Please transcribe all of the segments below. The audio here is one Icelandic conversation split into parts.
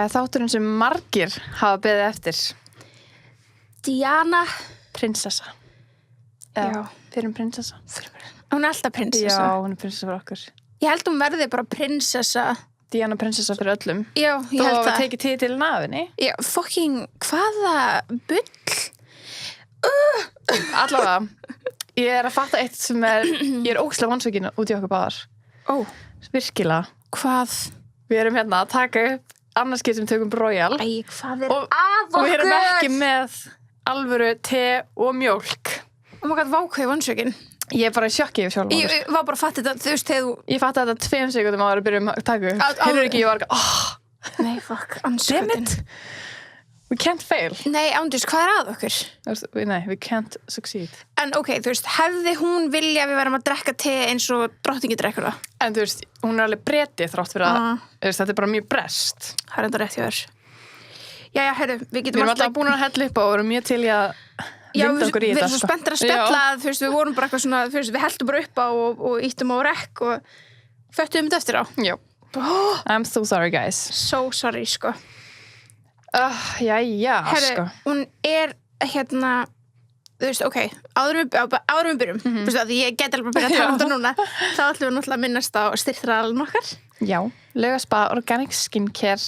Það þátturinn sem margir hafa beðið eftir. Diana. Prinsessa. Já. Fyrir prinsessa. Hún alltaf prinsessa. Já, hún prinsessa fyrir okkur. Ég held hún verði bara prinsessa. Diana prinsessa fyrir öllum. Já, ég held það. Þá tekið titilin af henni. Já, fucking, hvaða bull? Allavega, ég að fatta eitt sem ég ógeðslega vonsvikin út í okkur báðar. Virkilega. Hvað? Við erum hérna að taka upp annarskið sem tökum Royal. Æ, hvað að okkur? Og við erum ekki með alvöru te og mjólk. Oh my god, vá, hvað ég vonsvikin. Ég bara sjokki yfir sjálf. Ég var bara að fatta þetta, þú veist, þegar þú... Ég fatta þetta 2 sekundum áður að byrja að taka upp. Heyrðu ekki, ég var ekki, Nei, fuck, anskutin. We can't fail. Nei, ándurs, hvað að okkur? Nei, we can't succeed. En ok, þú veist, hefði hún vilja að við verum að drekka te eins og drottningi drekkur það? En þú veist, hún Breti Breti þrátt fyrir að, þetta bara mjög brest. Það enda rétt hjá þér. Jæja, heyrðu, við getum alltaf búin að hella upp og vorum mjög til í að vinda okkur í þetta. Já, við erum svo spenntir að spjalla, þú veist, við vorum bara eitthvað svona, þú veist, við heldum bara upp á og íttum á rekk og föttum þetta eftir á. Já. I'm so sorry, guys. So sorry, sko. Jæja, sko. Hún hérna, þú veist, ok, áður við byrjum, þú veist, því ég geti alveg að byrja að tala um þetta núna, þá ætlum við náttúrulega að minnast á styrkþræðalinn okkar. Já, Laugaspa Organic Skincare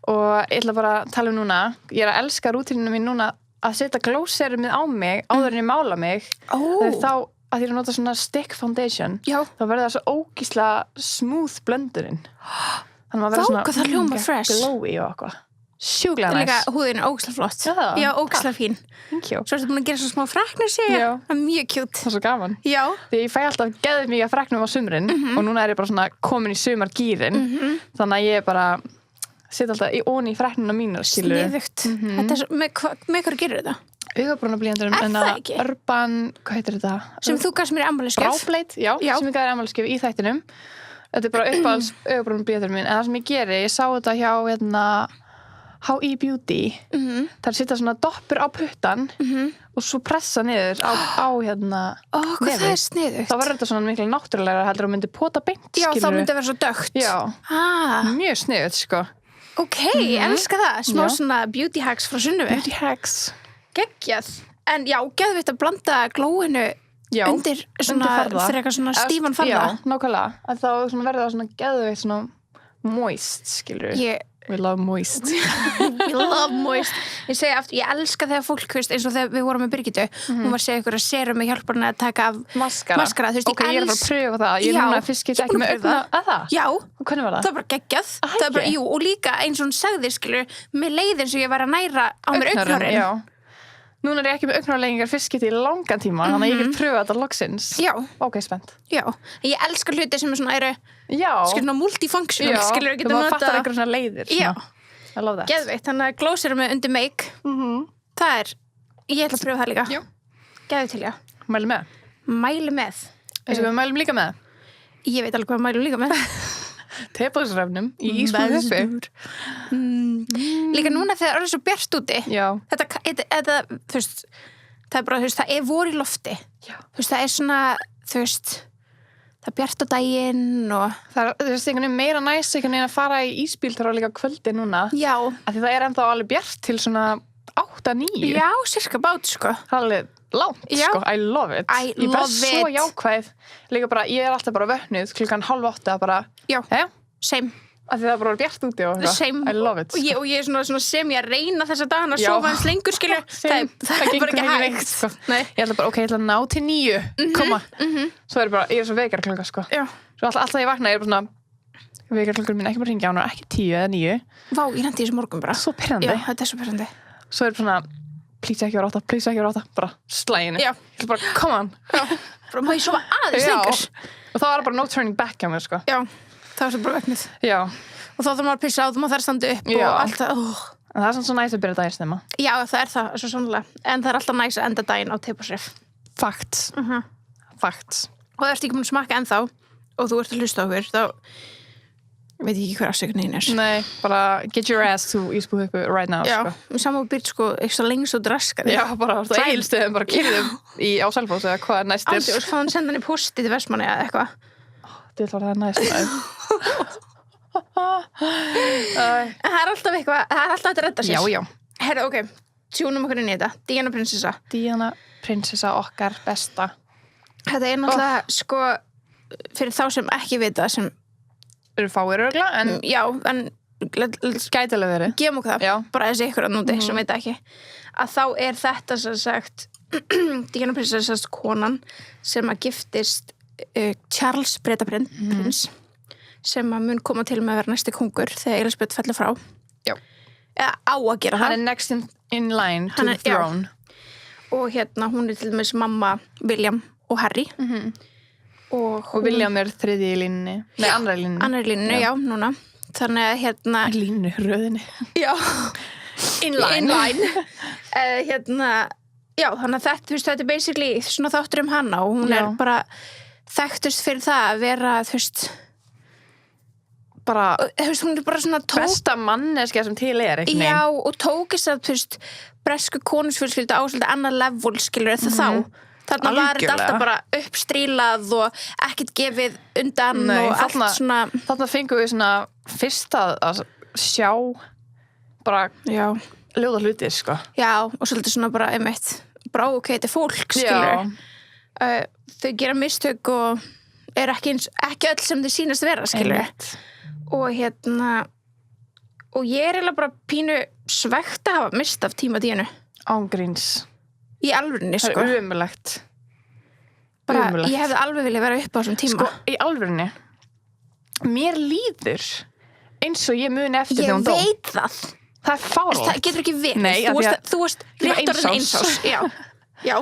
og ég ætla bara að tala um núna, ég að elska rútíninu mín núna að setja glóserumið á mig áður en ég mála mig. Þá að ég nota svona stick foundation. Já. Þá verður það svo ógeðslega smooth blöndurinn. Þannig að maður verður svona það hljómar fresh. Glowy og eitthvað. Sjúklega næs. Líka húðin er ógeðslega flott. Já, ógeðslega fín. Thank you. Svo ertu búin að gera svona smá freknur sig. Já. Það er mjög cute. Það er svo gaman. Já. Því ég fæ alltaf geðið mikið freknum á sumrin og núna er ég bara svona komin í sumargýrin. Þannig að ég bara setja alltaf í ón í freknuna mínar, skilur. Sniðugt. Þetta er svo, með hvað gerir þetta? Augabrúnablýjandur Urban, hvað heitir þetta? Sem þú gafst mér í afmælisgjöf. Browblade, já, sem ég gaf þér afmælisgjöf í þættinum. Þetta er bara uppáhalds augabrúnablýjandur mín. En það sem ég geri, ég sá þetta hjá H.E. Beauty. Það setja svona doppur á puttan og svo pressa niður á hvað það er sniðugt. Þá verður þetta svona miklu náttúrulega heldur og myndi pota beint, já, skilur. Já, þá myndi það vera svo dögt. Já, mjög sniðugt, sko. Ok, elska það. Smá svona beauty hacks frá Sunnevi. Beauty hacks. Geggjað. En já, geðvitt að blanda glóinu undir svona, fyrir eitthvað svona stífan farða. Já, nákvæmlega. Að þá verður það svona geðvitt svona moist, skilur. We love moist. We love moist. Ég segi aftur, ég elska þegar fólk, eins og þegar við vorum með Birgitu, hún var að segja ykkur að serum með hjálpar henni að taka af maskara. Þú veist, ok, ég er bara að pröfa það. Ég er núna fyrst ekki með augna. Það? Já. Hvernig var það? Það var bara geggjað. Það var bara, jú, og líka eins og hún sagði, skilur, með leið eins og ég var að næra á mér augnhárin. Já. Núna er ég ekki með augnhárlengingar fyrst getið í langan tíma, þannig að ég get pröfa þetta loksins. Já. Ok, spennt. Já. Ég elska hluti sem svona eru, skilur, multifunctional, skilur, við getum notað. Þú fattar einhverjum svona leiðir. Já. I love that. Geðveikt, þannig að glóserum með undir make. Það er, ég ætla að pröfa það líka. Já. Geðu til, já. Mæli með. Mæli með. Veistu hvað við mælum líka með? Ég veit alveg hvað við mælum líka með. Tepalsrefnum í ísbúðhuppi. Líka núna þegar það er svo bjart úti. Já. Þetta, þú veist, það er bara, þú veist, það er vor í lofti. Já. Þú veist, það er svona, þú veist, það er bjart á daginn og... Það er, þú veist, einhvern veginn meira næs einhvern veginn að fara í ísbíltúr og líka kvöldi núna. Já. Af því það er ennþá alveg bjart til svona 8-9. Já, cirka bát, sko. Það er alveg langt, sko. I love it. Ég er bara svo jákvæð. Líka bara, ég er alltaf bara vöknuð 7:30 bara... Já, same. Af því það er bara bjart úti og eitthvað. Same. I love it, sko. Og ég er svona sem ég að reyna þessa dagana að sofa eins lengur, skilju. Það er bara ekki hægt, sko. Nei. Ég ætla bara, ok, ég ætla að ná til 9. Koma. Svo er bara, ég er svo vekjarklukka, sko. Já. Svo alltaf ég vakna, ég er bara svona, vekjarklukkur mín ekki bara hringja, hún er ekki 10 eða 9. Vá, ég lendi í þessu morgun bara. Svo pirrandi. Já, þetta er svo pirrandi. Svo er svona, please ekki vera 8, bara slæginu. Já. Ég ætla bara, come on. Já. Bara, má ég sofa aðeins lengur? Og þá var bara no turning back hjá mér, sko. Já, það var svo bara vöknuð. Já. Og þá þarf maður að pissa á, þá maður þarf að standa upp og allt það. En það er svona svo næs að byrja daginn snemma. Já, það er það, svo sannlega. En það er alltaf næs að enda daginn á tepasref. Facts. Facts. Og það ert ekki búin að smakka ennþá og þú ert að hlusta á okkur, þá veit ég ekki hver afsökunin er. Nei, bara get your ass to ísbúðhuppu right now. Já, saman og byrjt sko eitthvað lengs og draskar. Já, bara á Egilsstöðum, bara kyrðum á Selfoss eða hvað er næstir. Aldrei, og fá hann senda hann í posti til Vestmanni eða eitthvað. Það var það næst. En það er alltaf eitthvað, það er alltaf að redda sér. Já. Herra, ok, tjúnum okkur inn í þetta. Díana prinsessa. Díana prinsessa okkar besta. Þetta er náttúrulega, sko, fyrir þá sem ekki vita, sem... Eru fáir örugglega, en... Já, en... Gæti alveg verið. Gefum okkur það. Já. Bara þessi ykkur að núti, sem veit ekki. Að þá er þetta, sem sagt, Díana prinsessa, konan, sem að giftist Charles Bretaprins, sem að mun koma til með að vera næsti kongur þegar Elizabeth fellur frá. Já. Eða á að gera það. Hann er next in line to the throne. Og hérna, hún er til dæmis mamma William og Harry. Og William er þriðji í línunni. Nei, annarri línunni. Annarri línunni, já, núna. Þannig að hérna... Línu, röðinni. Já. In line. Hérna, já, þannig að þetta, þú veist, þetta er basically svona þáttur hana og hún er bara þekktust fyrir það að vera, þú veist... Bara, þú veist, hún er bara svona besta manneskja sem til er, ekki neinn. Já, og tókist að, þú veist, bresku konusfjölskyldu á svolítið annað level, skilur þetta þá. Þarna var þetta alltaf bara uppstrílað og ekkert gefið undan og allt svona... Þarna fengum við svona fyrst að sjá bara ljóða hlutir, sko. Já, og svolítið svona bara, einmitt, bara ókveiti fólk, skilur. Þau gera mistök og er ekki öll sem þau sýnast vera, skilur. Einmitt. Og hérna og ég er eiginlega bara pínu svegt að hafa mist af tíma Díanu ángríns í alvörunni, sko. Það er umulegt bara, ég hefði alveg viljað vera upp á þessum tíma. Sko, í alvörunni mér líður eins og ég muni eftir þegar hún dó. Ég veit það. Það er fáránlegt. Það getur ekki verið. Nei, þú varst rétt orðin eins ás. Já.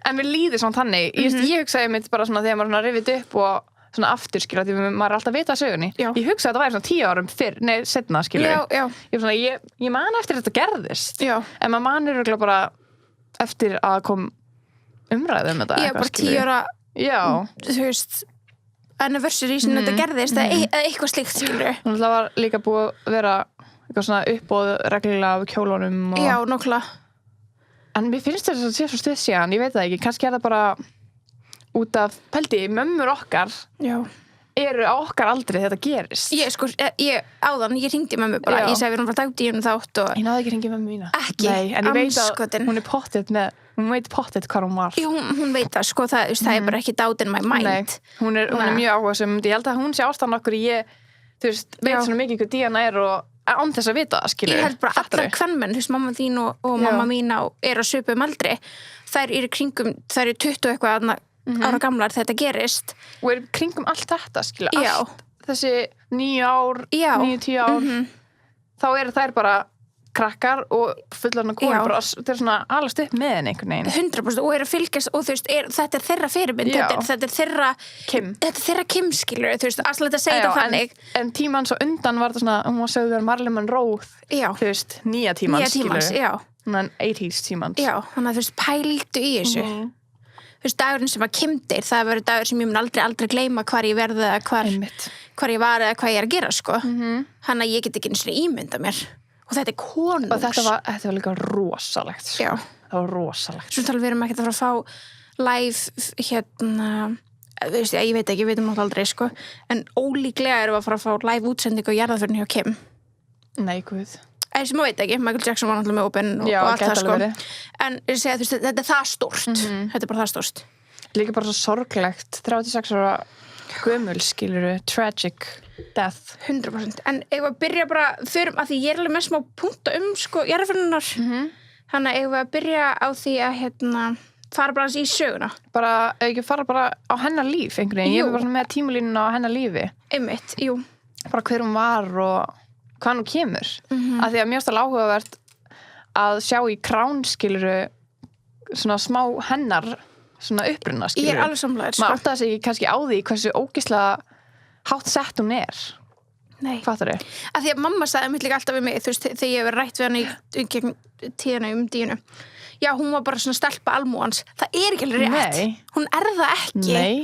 En mér líður svona þannig. Ég hugsaði mitt bara svona þegar maður rifið upp og svona aftur, skilur, því maður er alltaf að vita að sögunni. Já. Ég hugsaði að það væri svona 10 árum fyrr, setna, skilur. Já. Ég man eftir þetta gerðist. Já. En maður manir örugglega bara eftir að kom umræðu þetta. Já, bara 10 ára, já. Þú veist, anniversary sem þetta gerðist, eða eitthvað slíkt, skilur. Og það var líka búið að vera eitthvað svona uppbóð reglulega af kjólunum. Og... Já, nokkulega. En mér finnst þetta að sé svo stuð síðan, ég veit það ekki, kannski er það bara út af, pældi, mömmur okkar eru á okkar aldrei þegar þetta gerist. Ég hringdi mömmu bara, ég segi við erum bara dagdíunum þátt og... Ég náði ekki að hringja mömmu mína. Ekki, nei, en ég veit að amskotin. hún veit pottet hvað hún var. Jú, hún veit það, sko, það er bara ekki doubt in my mind. Nei, hún er mjög áhugasöm, ég held að hún sé ástæðan okkur þú veist, veit svona mikið hvað Díana er og án þess að vita, skilur. Ég held bara allar kvenmenn, þú veist, mamma þín og mamma mín er á svipum aldri. Þær eru 20 eitthvað ára gamlar þetta gerist. Og er kringum allt þetta, skilur. Allt þessi 9 ár, 9-10 ár, þá eru þær bara krakkar og fullorðna konur bara, þetta er svona alast upp með henni einhvern veginn. 100% og eru að fylgjast og þú veist, þetta er þeirra fyrirmynd, þetta er þeirra Kim. Þetta er þeirra Kim, skilur, þú veist, alltaf þetta segja þetta þannig. En tíman svo undan var þetta svona, hún var sögður Marilyn Monroe, þú veist, nýja tímans, skilur. Þannig 80s tímans. Já, þannig að þú veist, pældu í þessu. Þú veist, dagurinn sem að Kim deyr, það verður dagur sem ég mun aldrei gleyma hvar ég verði eða hvar ég var eða hvað ég er að gera, sko. Þannig að ég get ekki einu svona ímynda mér. Og þetta er konungs. Og þetta var líka rosalegt. Já. Það var rosalegt. Svo við erum ekkert að fara að fá live, þú veist, ég veit ekki, ég veit náttúrulega aldrei, sko. En ólíklega erum við að fara að fá live útsendingu á jarðarförinni hjá Kim. Nei, guð. Sem maður veit ekki, Michael Jackson var náttúrulega með opinn og allt það, sko. En ég segja, þú veist, þetta er það stórt. Þetta er bara það stórt. Líka bara svo sorglegt. 36 ára gömul, skiluru, tragic death. 100%. En eigum við að byrja bara, förum, að því ég er alveg með smá punkta sko, jarðarförinnar. Þannig að eigum við að byrja á því að, fara bara í söguna. Bara, ekki fara bara á hennar líf, einhvern veginn. Ég er bara með tímalínuna á hennar lífi. Einmitt, jú. Bara hver hún var og hvað nú kemur. Af því að mjög stál áhugavert að sjá í Crown, skiluru, svona smá hennar svona uppruna, skiluru. Ég er alveg samlega, Maður áttaði sig kannski á því hversu ógeðslega hátt sett hún er. Nei. Fattar þau? Af því að mamma sagði mitt líka alltaf við mig, þú veist, þegar ég hef rætt við hann í gegn tíðina Díunu. Já, hún var bara svona stelpa almúans. Það er ekki alveg rétt. Nei. Hún er það ekki. Nei.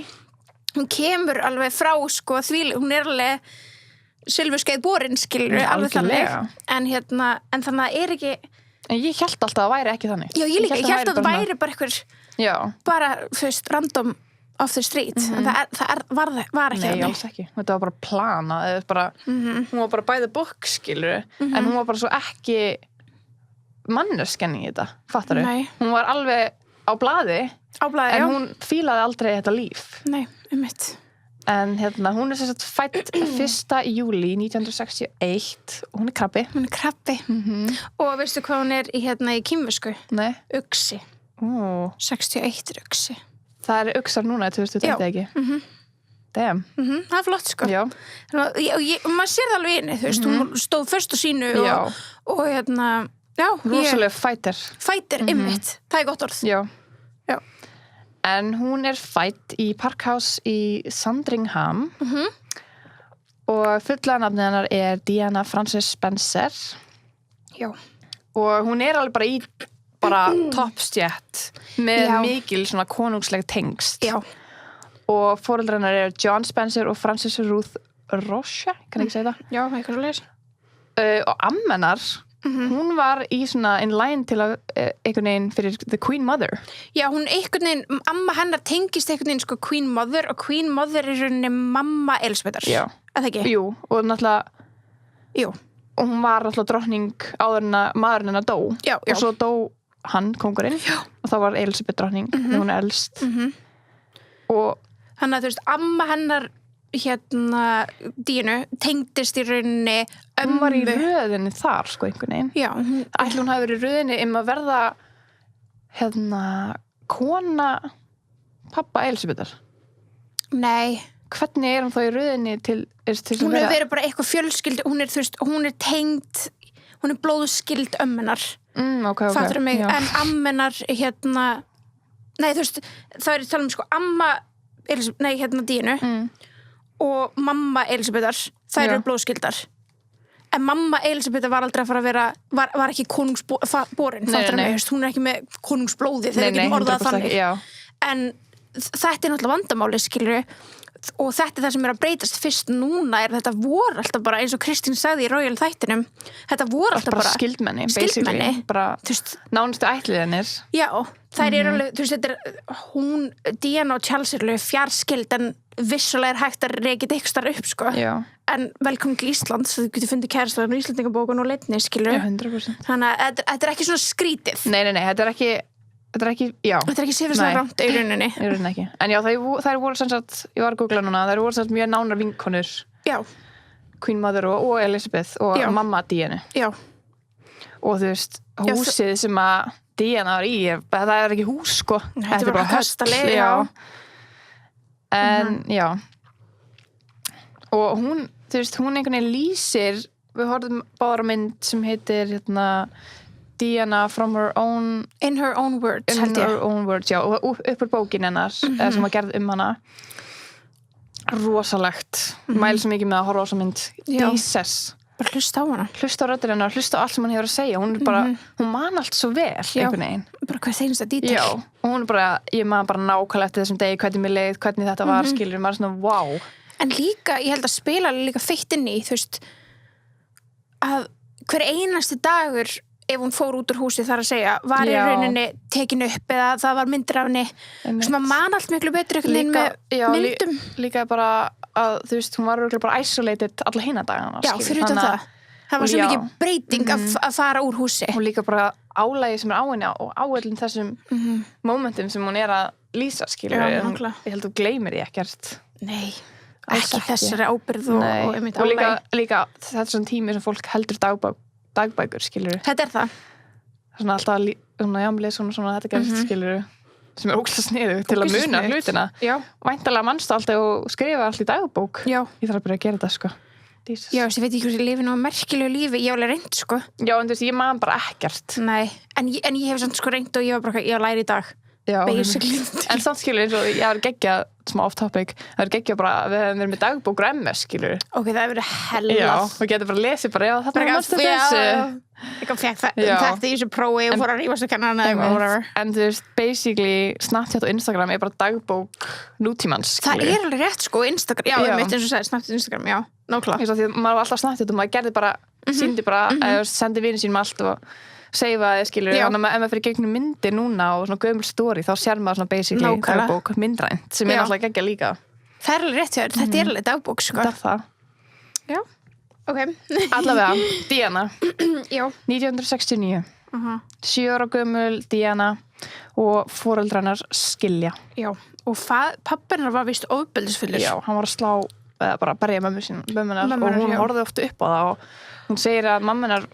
Hún kemur alveg frá, sko, hún er alveg silfurskeið borin, skilur, alveg þannig. En en þannig að er ekki... En ég hélt alltaf að það væri ekki þannig. Já, ég líka, ég hélt að það væri bara einhver, bara, þú veist, random off the street en var ekki Nei, þannig. alls ekki. Þetta var bara planað, eða bara, hún var bara by the book, skilur, en hún var bara svo ekki manneskjan í þetta, fattarðu? Nei. Hún var alveg á blaði, Á blaði, en já. hún fílaði aldrei þetta líf. Nei, mitt. En hún er sem sagt fædd 1. júlí 1961 og hún er krabbi. Hún er krabbi. Og veistu hvað hún er í kínversku? Nei. Uxi. Ó. 61 er uxi. Það er uxar núna, 2020 ekki? Damn. Það er flott, sko. Já. Og maður sér það alveg inni, þú veist, hún stóð först á sínu og já, rosalega fighter. Fighter, einmitt. Það er gott orð. Já. Já. En hún er fædd í Parkhouse í Sandringham og fulla nafnið hennar er Diana Frances Spencer. Já. Og hún er alveg bara í toppstjætt með mikil svona konungsleg tengst. Já. Og foreldrar hennar eru John Spencer og Frances Ruth Rocha, kann ekki segja það? Já, eitthvað svo leys. Og amma hennar, hún var í svona in line til að einhvern veginn fyrir the Queen Mother. Já, hún einhvern veginn, amma hennar tengist einhvern veginn sko Queen Mother og Queen Mother er rauninni mamma Elisabethar. Já. Er það ekki? Jú, og náttúrulega, Jú. Og hún var náttúrulega drottning áður en að maðurinn hennar dó. Já. Og svo dó hann, kóngurinn, og þá var Elisabeth drottning, þegar hún er elst. Og þannig að þú veist, amma hennar Dínu tengdist í rauninni hún var í röðinni þar, sko, einhvern veginn. Já. Ætli hún hafi verið í röðinni að verða kona pappa Elisabethar. Nei. Hvernig er hún þá í röðinni til hún hefur verið bara eitthvað fjölskyld, hún er, þú veist, hún er tengd, hún er blóðskyld ömmunar. Okay. Fattur mig, Já. en ammenar nei, þú veist, það er tala sko amma Dínu og mamma Elisabethar, þær eru blóðskyldar. En mamma Elisabethar var aldrei að fara að vera, var ekki konungsborin, fattur mig, hún er ekki með konungsblóði, þeir ekki orðað þannig. Já. En þetta er náttúrulega vandamáli, skilur og þetta er það sem er að breytast fyrst núna er þetta voru alltaf bara eins og Kristín sagði í Royal þættinum þetta voru alltaf bara skildmenni bara nánustu ættliðinir já, þær eru alveg, þú veist, þetta er hún, Diana og Charles er alveg fjarskild en vissulega er hægt að rekið ykkur starf upp, sko já. En velkomin til Íslands, þú getur fundið kærastafn og Íslandingabókun og leitni, skilur 100%. Þannig að þetta er ekki svona skrítið nei, þetta er ekki já. Þetta er ekki sifislega rámt í rauninni. Í rauninni ekki. En já, þær voru sem sagt, ég var að googla núna, þær voru sem sagt mjög nánar vinkonur. Já. Queen Mother og Elizabeth og mamma Diana. Já. Og þú veist, húsið sem að Diana var í, það er ekki hús, sko. Þetta er bara kastaleg, já. En, já. Og hún, þú veist, hún einhvern veginn lýsir, við horfum báðar á mynd sem heitir, Diana from her own in her own words, já, og upp úr bókin hennar sem var gerð hana rosalegt mæli svo mikið með að horfa á þessa mynd Jesus, bara hlusta á hana hlusta á röddina hennar, hlusta á allt sem hann hefur að segja hún er bara, hún man allt svo vel einhvern veginn, bara hvað þeimst að dítil og hún er bara, ég man bara nákvæmlega eftir þessum degi, hvernig mér leið, hvernig þetta var skilur, maður er svona, wow en líka, ég held að spila líka feitt inn í, þú veist að hver einasti dagur ef hún fór út úr húsi þar að segja var í rauninni tekin upp eða það var myndir af henni sem að man allt miklu betur með myndum líka bara að þú veist, hún var bara isolated alla hina dagana já, fyrir utan það var svo mikið breyting að fara úr húsi og líka bara álægi sem er á henni og á öllum þessum momentum sem hún er að lýsa skilur, ég held að þú gleymir því ekkert nei, ekki þessari ábyrgð og einmitt álægi líka þetta er svona tími sem fólk heldur dagbækur, skilur þetta er það svona alltaf, svona þetta gerist, skilur sem er ógeðslega sniðugt til að muna hlutina væntanlega manstu alltaf og skrifa allt í dagbók ég þarf að byrja að gera þetta, sko Jesus. Já, ég veit ekki hversu lífi nú merkilegu lífi ég hef alveg reynt, sko já, en þú veist, ég man bara ekkert nei, en ég hef samt sko reynt og ég var bara, ég var læri í dag en samt skilur eins og ég var geggjað smá off topic, það er geggjað bara við hefum verið með dagbók og MS, skilur ok, það hefur verið hellað já, og getur bara lesið bara, já, þetta er mannstu þessu ég kom fekk þetta í þessu prófi og fór að rífast og kenna hana en þú veist, basically Snapchat og Instagram er bara dagbók nútímans, skilur það er alveg rétt, sko, Instagram, já, mitt eins og sagði Snapchat og Instagram, já, nákvæmlega því að maður var alltaf Snapchat og maður gerði bara, síndi bara sendi vinið sínum allt og seifaði, skilur, Já. þannig að ef maður fyrir gegnum myndir núna og svona gömul story, þá sér maður svona basically Nákvæmlega. dagbók myndrænt, sem er Já. alltaf geggja líka. Það er alveg rétt hjá þér, þetta er alveg dagbók, sko. Það er það. Já, ok. Allavega, Diana, Já. 1969, Uh 7 ára gömul Diana og foreldrarnar skilja. Já. Og pappirnar var vist ofbeldisfullur. Já, hann var að slá, eða bara berja mömmunar Mömmunar, og hún já. horfði oft upp á það og hún segir að mammunar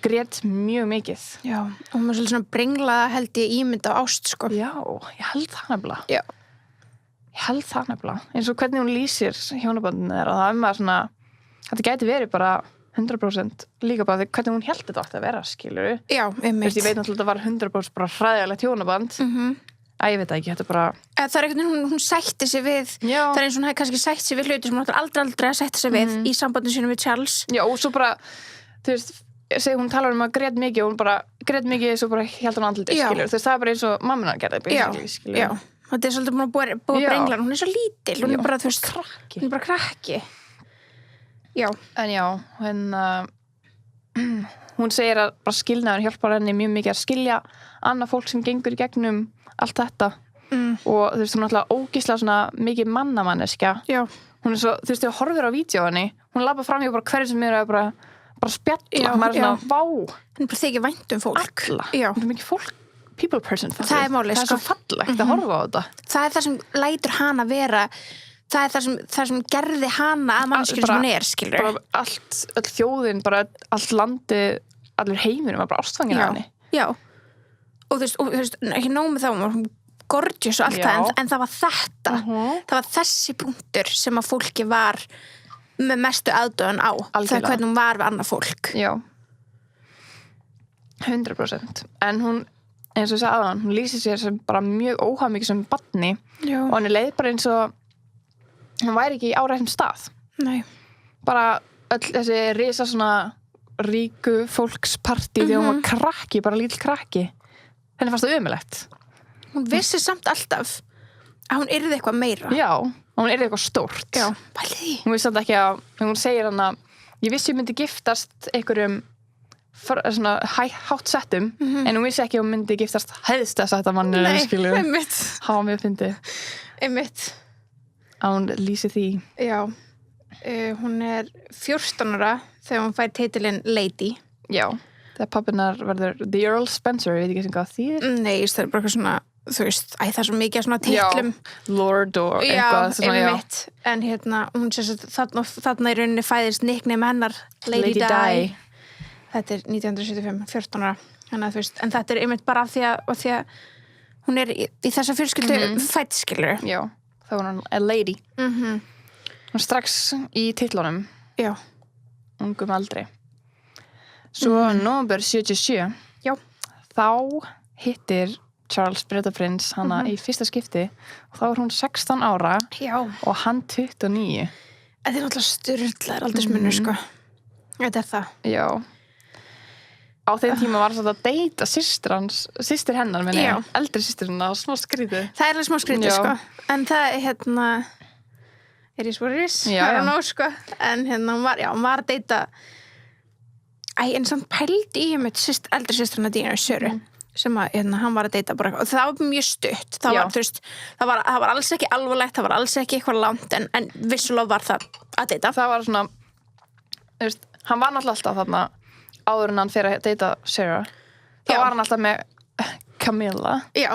grét mjög mikið. Já. Og hún var svolítið svona brenglaða held ég ímynd á ást, sko. Já, ég held það nefnilega. Já. Ég held það nefnilega. Eins og hvernig hún lýsir hjónabandinu þeirra, það maður svona, þetta gæti verið bara 100% líka bara því hvernig hún held þetta átti að vera, skilur. Já, einmitt. Ég veit náttúrulega að þetta var 100% bara hræðilegt hjónaband. Ég veit það ekki, þetta er bara... Það er einhvern veginn, hún sætti sig við, Já. það er eins og hún hefði kannski sætt sig við hluti sem hún ætlar aldrei að sætta sig við í sambandinu sínum við Charles. Já, og svo bara, þú veist, hún talar um að grét mikið og hún bara grét mikið svo bara held hún andlitið, Já. skilur. Þú veist, það er bara eins og mammunar gerði, basically, skilur. Já. Þetta er svolítið búin að búa Já. brenglar, hún er svo lítil, hún Já. er bara, þú veist, Krakki. hún er bara krakki. Já. En já, hún segir að bara skilnaður hjálpar henni mjög mikið að skilja annað fólk sem gengur í gegnum allt þetta og þú veist, hún er alltaf ógeðslega svona mikið mannamanneskja. Já. Hún er svo, þú veist, þegar horfir á vídeóinni, hún labba fram hjá bara hverju sem er að bara spjalla, Já, maður er svona, já. vá, Hún er bara þykir vænt fólk. alla. Já. Hún er mikið fólk, people person. Það er málið, Það er svo fallegt að horfa á þetta. Það er það sem lætur hana vera, það er það sem gerði hana að mannskjur sem Bara- hún er, skilur. Bara öll þjóðin, bara allt landi, allir heiminum var bara ástfangin af henni. Já. Og þú veist, ekki nóg með það, hún var gorgeous og allt Já. það, en það var þetta. Það var þessi punktur sem að fólki var með mestu aðdöðan á. Það er Algjörlega. hvernig hún var við annað fólk. Já. 100%. En hún, eins og ég sagði aðan, hún lýsir sér sem bara mjög óhamikið sem barni Já. og henni leið bara eins og hún væri ekki í árættum stað. Nei. Bara öll þessi risa svona ríku fólkspartí þegar hún var krakki, bara lítill krakki. Henni fannst það ömulegt. Hún vissi samt alltaf að hún yrði eitthvað meira. Já, og hún er eitthvað stórt. Já. Pælið því. Hún vissi samt ekki að, hún segir hann að ég vissi ég myndi giftast einhverjum svona hátt settum, en hún vissi ekki að hún myndi giftast hæðsta settamannu, skilju. einmitt. Hafa mjög fyndið Einmitt. að hún lýsi því. Já. Hún er 14 ára þegar hún fær titilinn Lady. Já, þegar pappinar verður The Earl Spencer, ég veit ekki sem hvað þýðir. Nei, það er bara eitthvað svona, þú veist, það er svo mikið af svona titlum. Lord og eitthvað. Já, einmitt. En hérna, hún sést að þarna í rauninni fæðist nickname hennar Lady Di. Þetta er 1975, 14 ára. Þannig að þú veist, en þetta er einmitt bara af því að hún er í þessa fjölskyldu fædd, skilur. Já, þá var hún a lady. Hún strax í titlunum, Já. ungum aldri. Svo nóvember 77, Já. þá hittir Charles Bretaprins hana í fyrsta skipti og þá er hún 16 ára Já. og hann 29. Þetta er náttúrulega sturlaður aldursmunur, sko. Þetta er það. Já. Á þeim tíma var það að deyta systir hennar, minni, Já. eldri systir hennar, smá skrítið. Það er alveg smá skrítið, Já. sko. En það er hérna, er í svoris, Já, það já. er nóg, sko. En hérna, hún var að deyta, en samt pældi í með eldri systrina Dínu Söru, sem að hérna, hann var að deyta bara, og það var mjög stutt. Það Já. var, þú veist, það var alls ekki alvarlegt, það var alls ekki eitthvað langt, en vissulega var það að deyta. Það var svona, þú veist, hann var náttúrulega alltaf þarna áður en hann fyrir að deyta Sarah. Þá Já. var hann alltaf með Camilla, Já,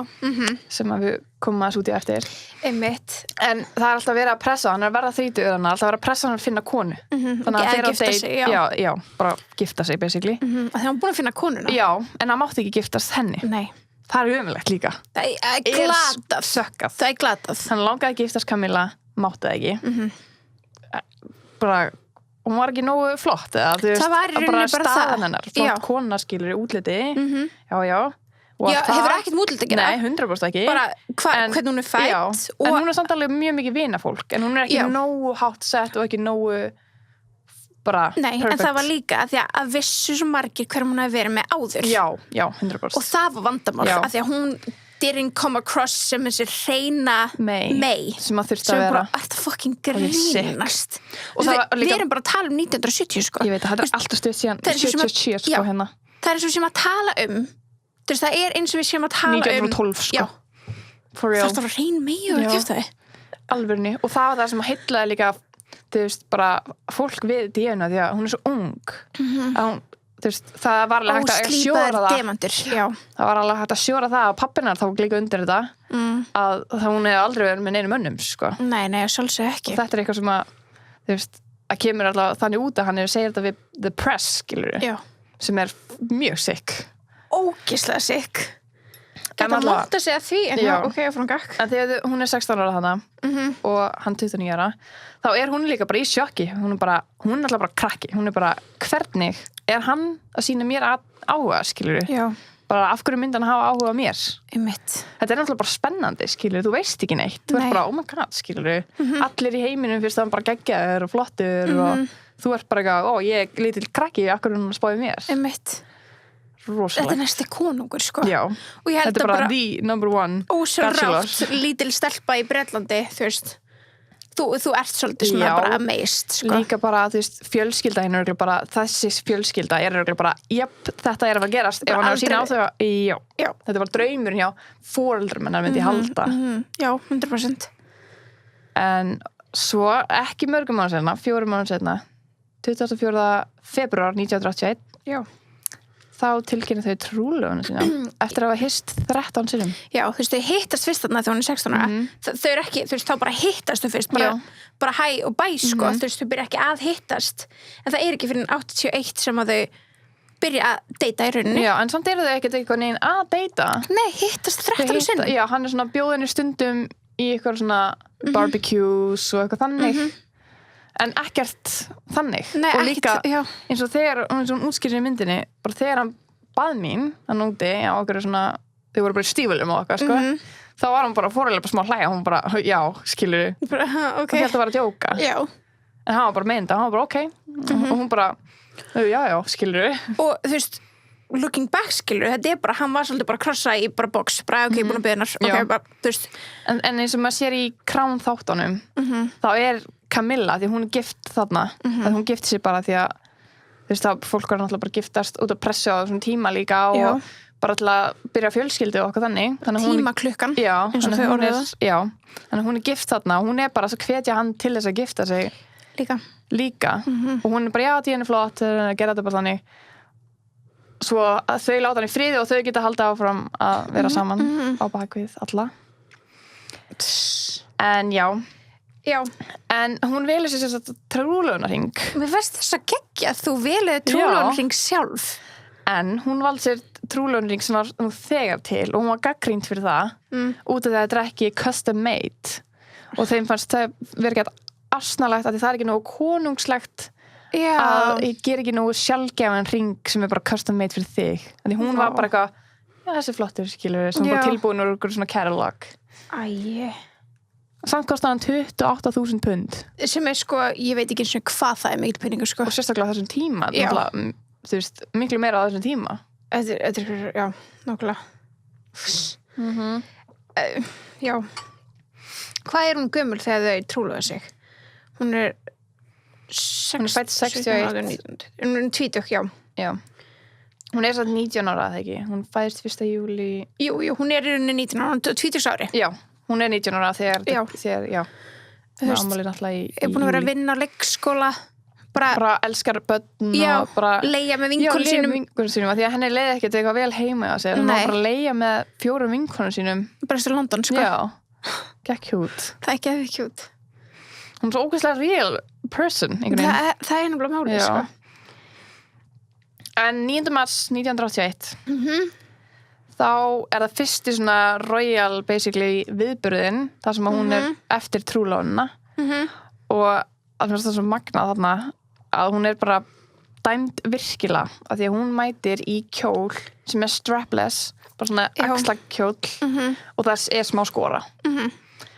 sem að við komum aðeins út í eftir. einmitt. En það er alltaf verið að pressa, hann er að verða 30 alltaf verið að pressa hann að finna konu. Þannig Og að að fyrir gifta date- sig, já. Já, bara gifta sig basically. Þegar hann búin að finna konuna. Já, en hann mátti ekki giftast henni. Nei. Það er umulegt líka. Það er glatað. Sökkað. Það er glatað. Hann langaði að giftast Camilla, mátti það ekki. Bara, hún var ekki nógu flott, eða, þú veist, Það var í rauninni bara það. staðan hennar, flott Já. kona skilur í útliti, já. Og Já, allt það- hefur ekkert með útlit að gera. Nei, 100% ekki. Bara En- hvernig hún er fædd. Já, Og en hún er samt alveg mjög mikið vinafólk, en hún er ekki Já. nógu hátt sett og ekki nógu bara Nei, perfect. en það var líka að því að vissu svo margir hverjum hún hefði verið með áður. Já, 100%. Og það var vandamál, Já. að því að hún didn't come across sem þessi hreina May. sem að þurfti Sem að er vera. bara, ert það fucking grínast. Og það var Við líka- erum bara að tala um 1970, sko. Ég veit að þetta er alltaf stuð síðan, það er eins og sem að- 77 sko Já. hérna. það er eins og við séum að tala þú veist, það er eins og við séum að tala 1912 sko. Já, For real. það er reyn megi að kæfta þið Alvörni. Og það var það sem heillaði líka þú veist, bara fólk við Díönu því að hún er svo ung að hún, þú veist, það var alveg hægt að sjóra það demantur, já. Það var alveg hægt að sjóra það að pappinar þá líka undir þetta að hún hefði aldrei verið með neinum önnum sko. Nei, sjálfsög ekki. Og þetta er eitthvað sem að þú veist, að kemur alltaf þannig út að hann segir þetta við the press, skilur Já. sem er mjög sick. Ógeðslega sick. Geta alltaf- monta sig að því, en Já. ok, frá gakk. En þegar hún er 16 ára þarna og hann 29 ára, þá er hún líka bara í sjokki. Hún er alltaf bara krakki. Hún er bara, hvernig er hann að sýna mér áhuga, skilur Já, bara af hverju myndi hann hafa áhuga á mér? einmitt. Þetta er náttúrulega bara spennandi, skilur, þú veist ekki neitt. Þú Nei. ert bara, oh my god, skilur allir í heiminum fyrst að hann bara geggjaður og flottur og þú ert bara eitthvað, ég er lítill krakki, af hverju hann spáði mér? Einmitt. Þetta Rosalegt. er næsti konungur, sko. Já, Og ég held þetta er að bara bara the number one bachelor. ósjálfrátt lítil stelpa í Bretlandi, þú veist. Þú ert svolítið svona Já. bara amazed, sko. Líka bara, þú veist, fjölskylda henni er örugglega bara, þessi fjölskylda er örugglega bara, þetta er að fara að gerast ef Bara hann er að sína á aldrei- þau, já, Já. þetta var draumur hjá foreldrum hennar myndi ég halda. Já, 100%. En svo ekki mörgum mánuð seinna, 4 mánuð seinna 24. febrúar 1981 Já. þá tilkynna þau trúlöfuna sína eftir að hafa hist 13 sinnum. Já, þú veist, þau hittast fyrst þarna þegar hún er 16 ára. Þau eru ekki, þú veist, þá bara hittast þau fyrst, bara hæ og bæ, sko. Þú veist, þau byrja ekki að hittast. En það er ekki fyrir 81 sem að þau byrja að deyta í rauninni. Já, en samt eru þau ekkert eitthvað neginn að deyta. Nei, hittast 13 sinnum. Já, hann er svona bjóðinni stundum í eitthvað svona barbecues og eitthvað þannig. En ekkert þannig. Nei, og ekkert, líka já. eins og hún útskýrir í myndinni, bara þegar hann bað mín, hann úti, á okkur svona, þau voru bara í stífulum og okkar, sko, þá var hann bara fórulega smá hlæja, hún bara, já, skilur Bara, ok. hún hélt að vera að djóka. Já. En hann var bara meint, hann var bara, ok, og hún bara, já, skilur Og þú veist, looking back, skilur, þetta er bara, hann var svolítið bara krossa í bara box, bara, ok, búin að byrja hennar, Já. ok, bara, þú veist. en eins og maður sér í Crown þáttunum, þá er Camilla, því hún er gift þarna, að hún gifti sig bara því að þú veist að fólk var náttúrulega bara giftast út að pressa á þessum tíma líka og Já. bara til að byrja fjölskyldu og okkur þannig. Tímaklukkan, Já, eins og þannig þau að hún orðuðu það. já, þannig að hún er gift þarna og hún er bara að hvetja hann til þess að gifta sig líka. og hún er bara, já, tíðan er flott, gera þetta bara þannig svo að þau láta hann í friði og þau geta haldið áfram að vera saman á bakvið alla en Já, en hún velur sér þess að trúlöfunarhing mér finnst þess að geggja að þú veliði trúlónring sjálf. en hún valdi sér trúlöfunarhing sem var nú þegar til og hún var gagnrýnd fyrir það út af það að þetta er ekki custom made og þeim fannst það verið ekki asnalegt að það er ekki nógu konungslegt Já. að ég ger ekki nógu sjálfgefan ring sem er bara custom made fyrir þig þannig hún var bara eitthvað já, þessi flottur, skilur sem bara tilbúin úr einhverju svona catalog Æ. samt kostar hann 28.000 pund Sem er sko, ég veit ekki eins og hvað það er mikil peningur, sko. og sérstaklega á þessum tíma Já. þú veist, miklu meira á þessum tíma Þetta er, já, nákvæmlega. Já. Hvað er hún gömul þegar þau trúluðu sig? Hún er Hún er fædd 61. Hún er 20, já. já. hún er satt 19 ára þegar ekki hún fæðist 1. júli Jú, hún er í rauninni 19 ára, hún er 20 ári. já, hún er 19 ára þegar Þú hún veist, ámali náttúrulega í er búin að vera að vinna á leikskóla, bara elskar börn já, og bara leigja með vinkonum sínum, vinkonum sínum af því að henni leiði ekkert eitthvað vel heima á sig hún Nei. var bara að leigja með 4 vinkonum sínum bara til London, sko. já, gekk hjút Það er ekki að við kjút. hún er svo ógeðslega real person einhvern veginn. Það er nefnilega málið, Já. sko. En 9. mars 1981 þá er það fyrsti svona royal basically viðburðin þar sem að hún er eftir trúlónina og að það er svo magnað þarna að hún er bara dæmd virkilega af því að hún mætir í kjól sem er strapless bara svona axlakjól og það er smá skora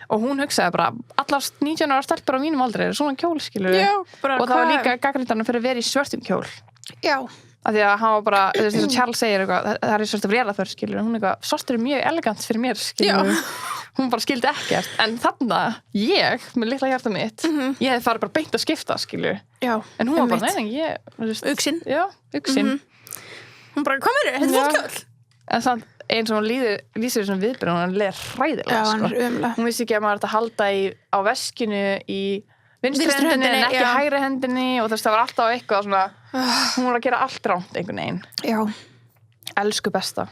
og hún hugsaði bara allar 19 ára stelpur á mínum aldrei er svona kjól skilur Já, bara og það var hvað- líka gagnrýndan fyrir að vera í svörtum kjól Já. af því að hann var bara, þess að Charles segir eitthvað, það er svart að vera þar, skilur hún eitthvað, svartur er mjög elegant fyrir mér, skilur hún bara skildi ekkert, en þarna ég, með litla hjarta mitt ég hefði farið bara beint að skipta, skilur Já. en hún var bara, einmitt. nei, ég Uxin. já, uxin Hún bara, hvað meður, þetta er fótkjóll. En samt, eins og hún lýsir þessum viðbyrjum, hún leir hræðilega, Já, sko. hann ömurlega. Hún vissi ekki að maður ætti að halda á veskinu í vinstri hendinni en ekki hægri hendinni og það var alltaf eitthvað svona, hún var að gera allt ránt einhvern veginn. Já. Elsku besta.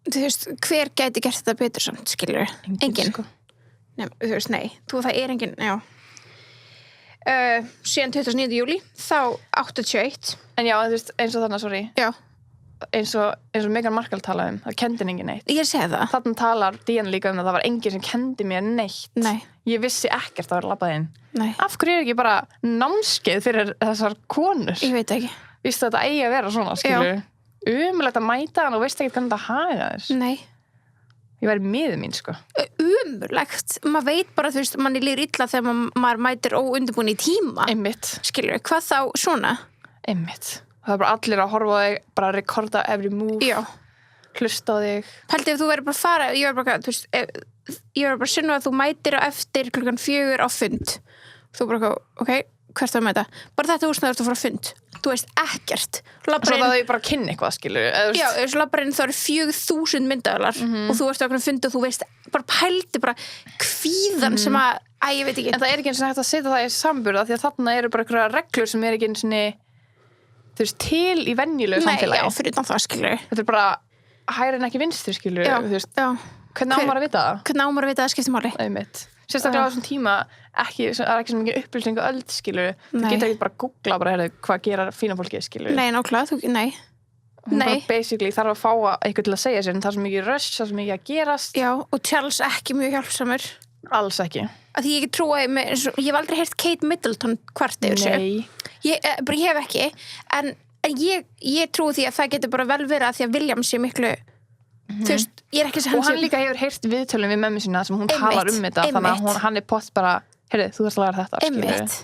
Þú veist, hver gæti gert þetta betur samt, skilur? Enginn. Sko. Nei, þú veist, nei. Það er enginn, já. Síðan 29. júli, þá 81. En já, þú veist, eins og þarna, sorry. Já. Eins og Meghan Markle talaði það kendi enginn neitt. Ég segi það. Þarna talar Diana líka það var enginn sem kendi mér neitt. Nei. Ég vissi ekkert að vera labbað inn. Nei. Af hverju ekki bara námskeið fyrir þessar konur? Ég veit ekki. Vistu þetta eigi að vera svona, skilur? Umulegt að mæta hann og veist ekki hvernig þetta haga þess. Nei. Ég væri miður mín, sko. Umurlegt. Maður veit bara, þú veist, manni líður illa þegar maður mætir óundirbúin í tíma. Einmitt. Skilur, hvað þá svona? Einmitt. Það er bara allir að horfa á þig, bara að rekorda every move. Já. Hlusta á þig. Pældi ef þú verður bara að fara, ég verður bara, þú veist, ég verður bara að sinna að þú mætir á eftir 4:00 á fund. Þú bara, ok, hvert að mæta? Bara þetta húsnaður þú fara á fund. Þú veist ekkert. Svo það er bara að kynna eitthvað, skilur. Já, þessu labbarinn þá eru 4.000 myndaðalar og þú ert á okkur fund og þú veist, bara pældi bara kvíðan sem að, ég veit ekki. En það er ekki eins og hægt að setja það í samburða því að þarna eru bara einhverja reglur sem er ekki eins og þú veist, til í venjulegu samfélagi. Nei, já, fyrir utan það, skilur. Þetta er bara hægri en ekki vinstri, skilur. Já, þú veist. Já. Hvernig á maður að vita það? Hvernig á maður að vita það skiptir máli? Einmitt. Sérstaklega á þessum tíma það er ekki svo mikið upplýsningu öll, skilur. Þú getur ekki bara að googla bara, hvað gera fína fólki, skilur. Nei, nákvæmlega, nei. Hún bara basically þarf að fá eitthvað til að segja sér en það er svo mikið rush, það er svo mikið að gerast. Já, og Charles ekki mjög hjálpsamur. Alls ekki. Að því ég ekki trúi, ég hef aldrei heyrt Kate Middleton kvart yfir sig. Nei. Ég hef ekki, en ég trúi því að það getur bara vel verið að því að William sé miklu þú veist, ég er ekki sem og hann líka hefur heyrt viðtölum við mömmu sína sem hún talar þetta þannig að hann er pott bara, heyrðu, þú þarfst að læra þetta, skilur.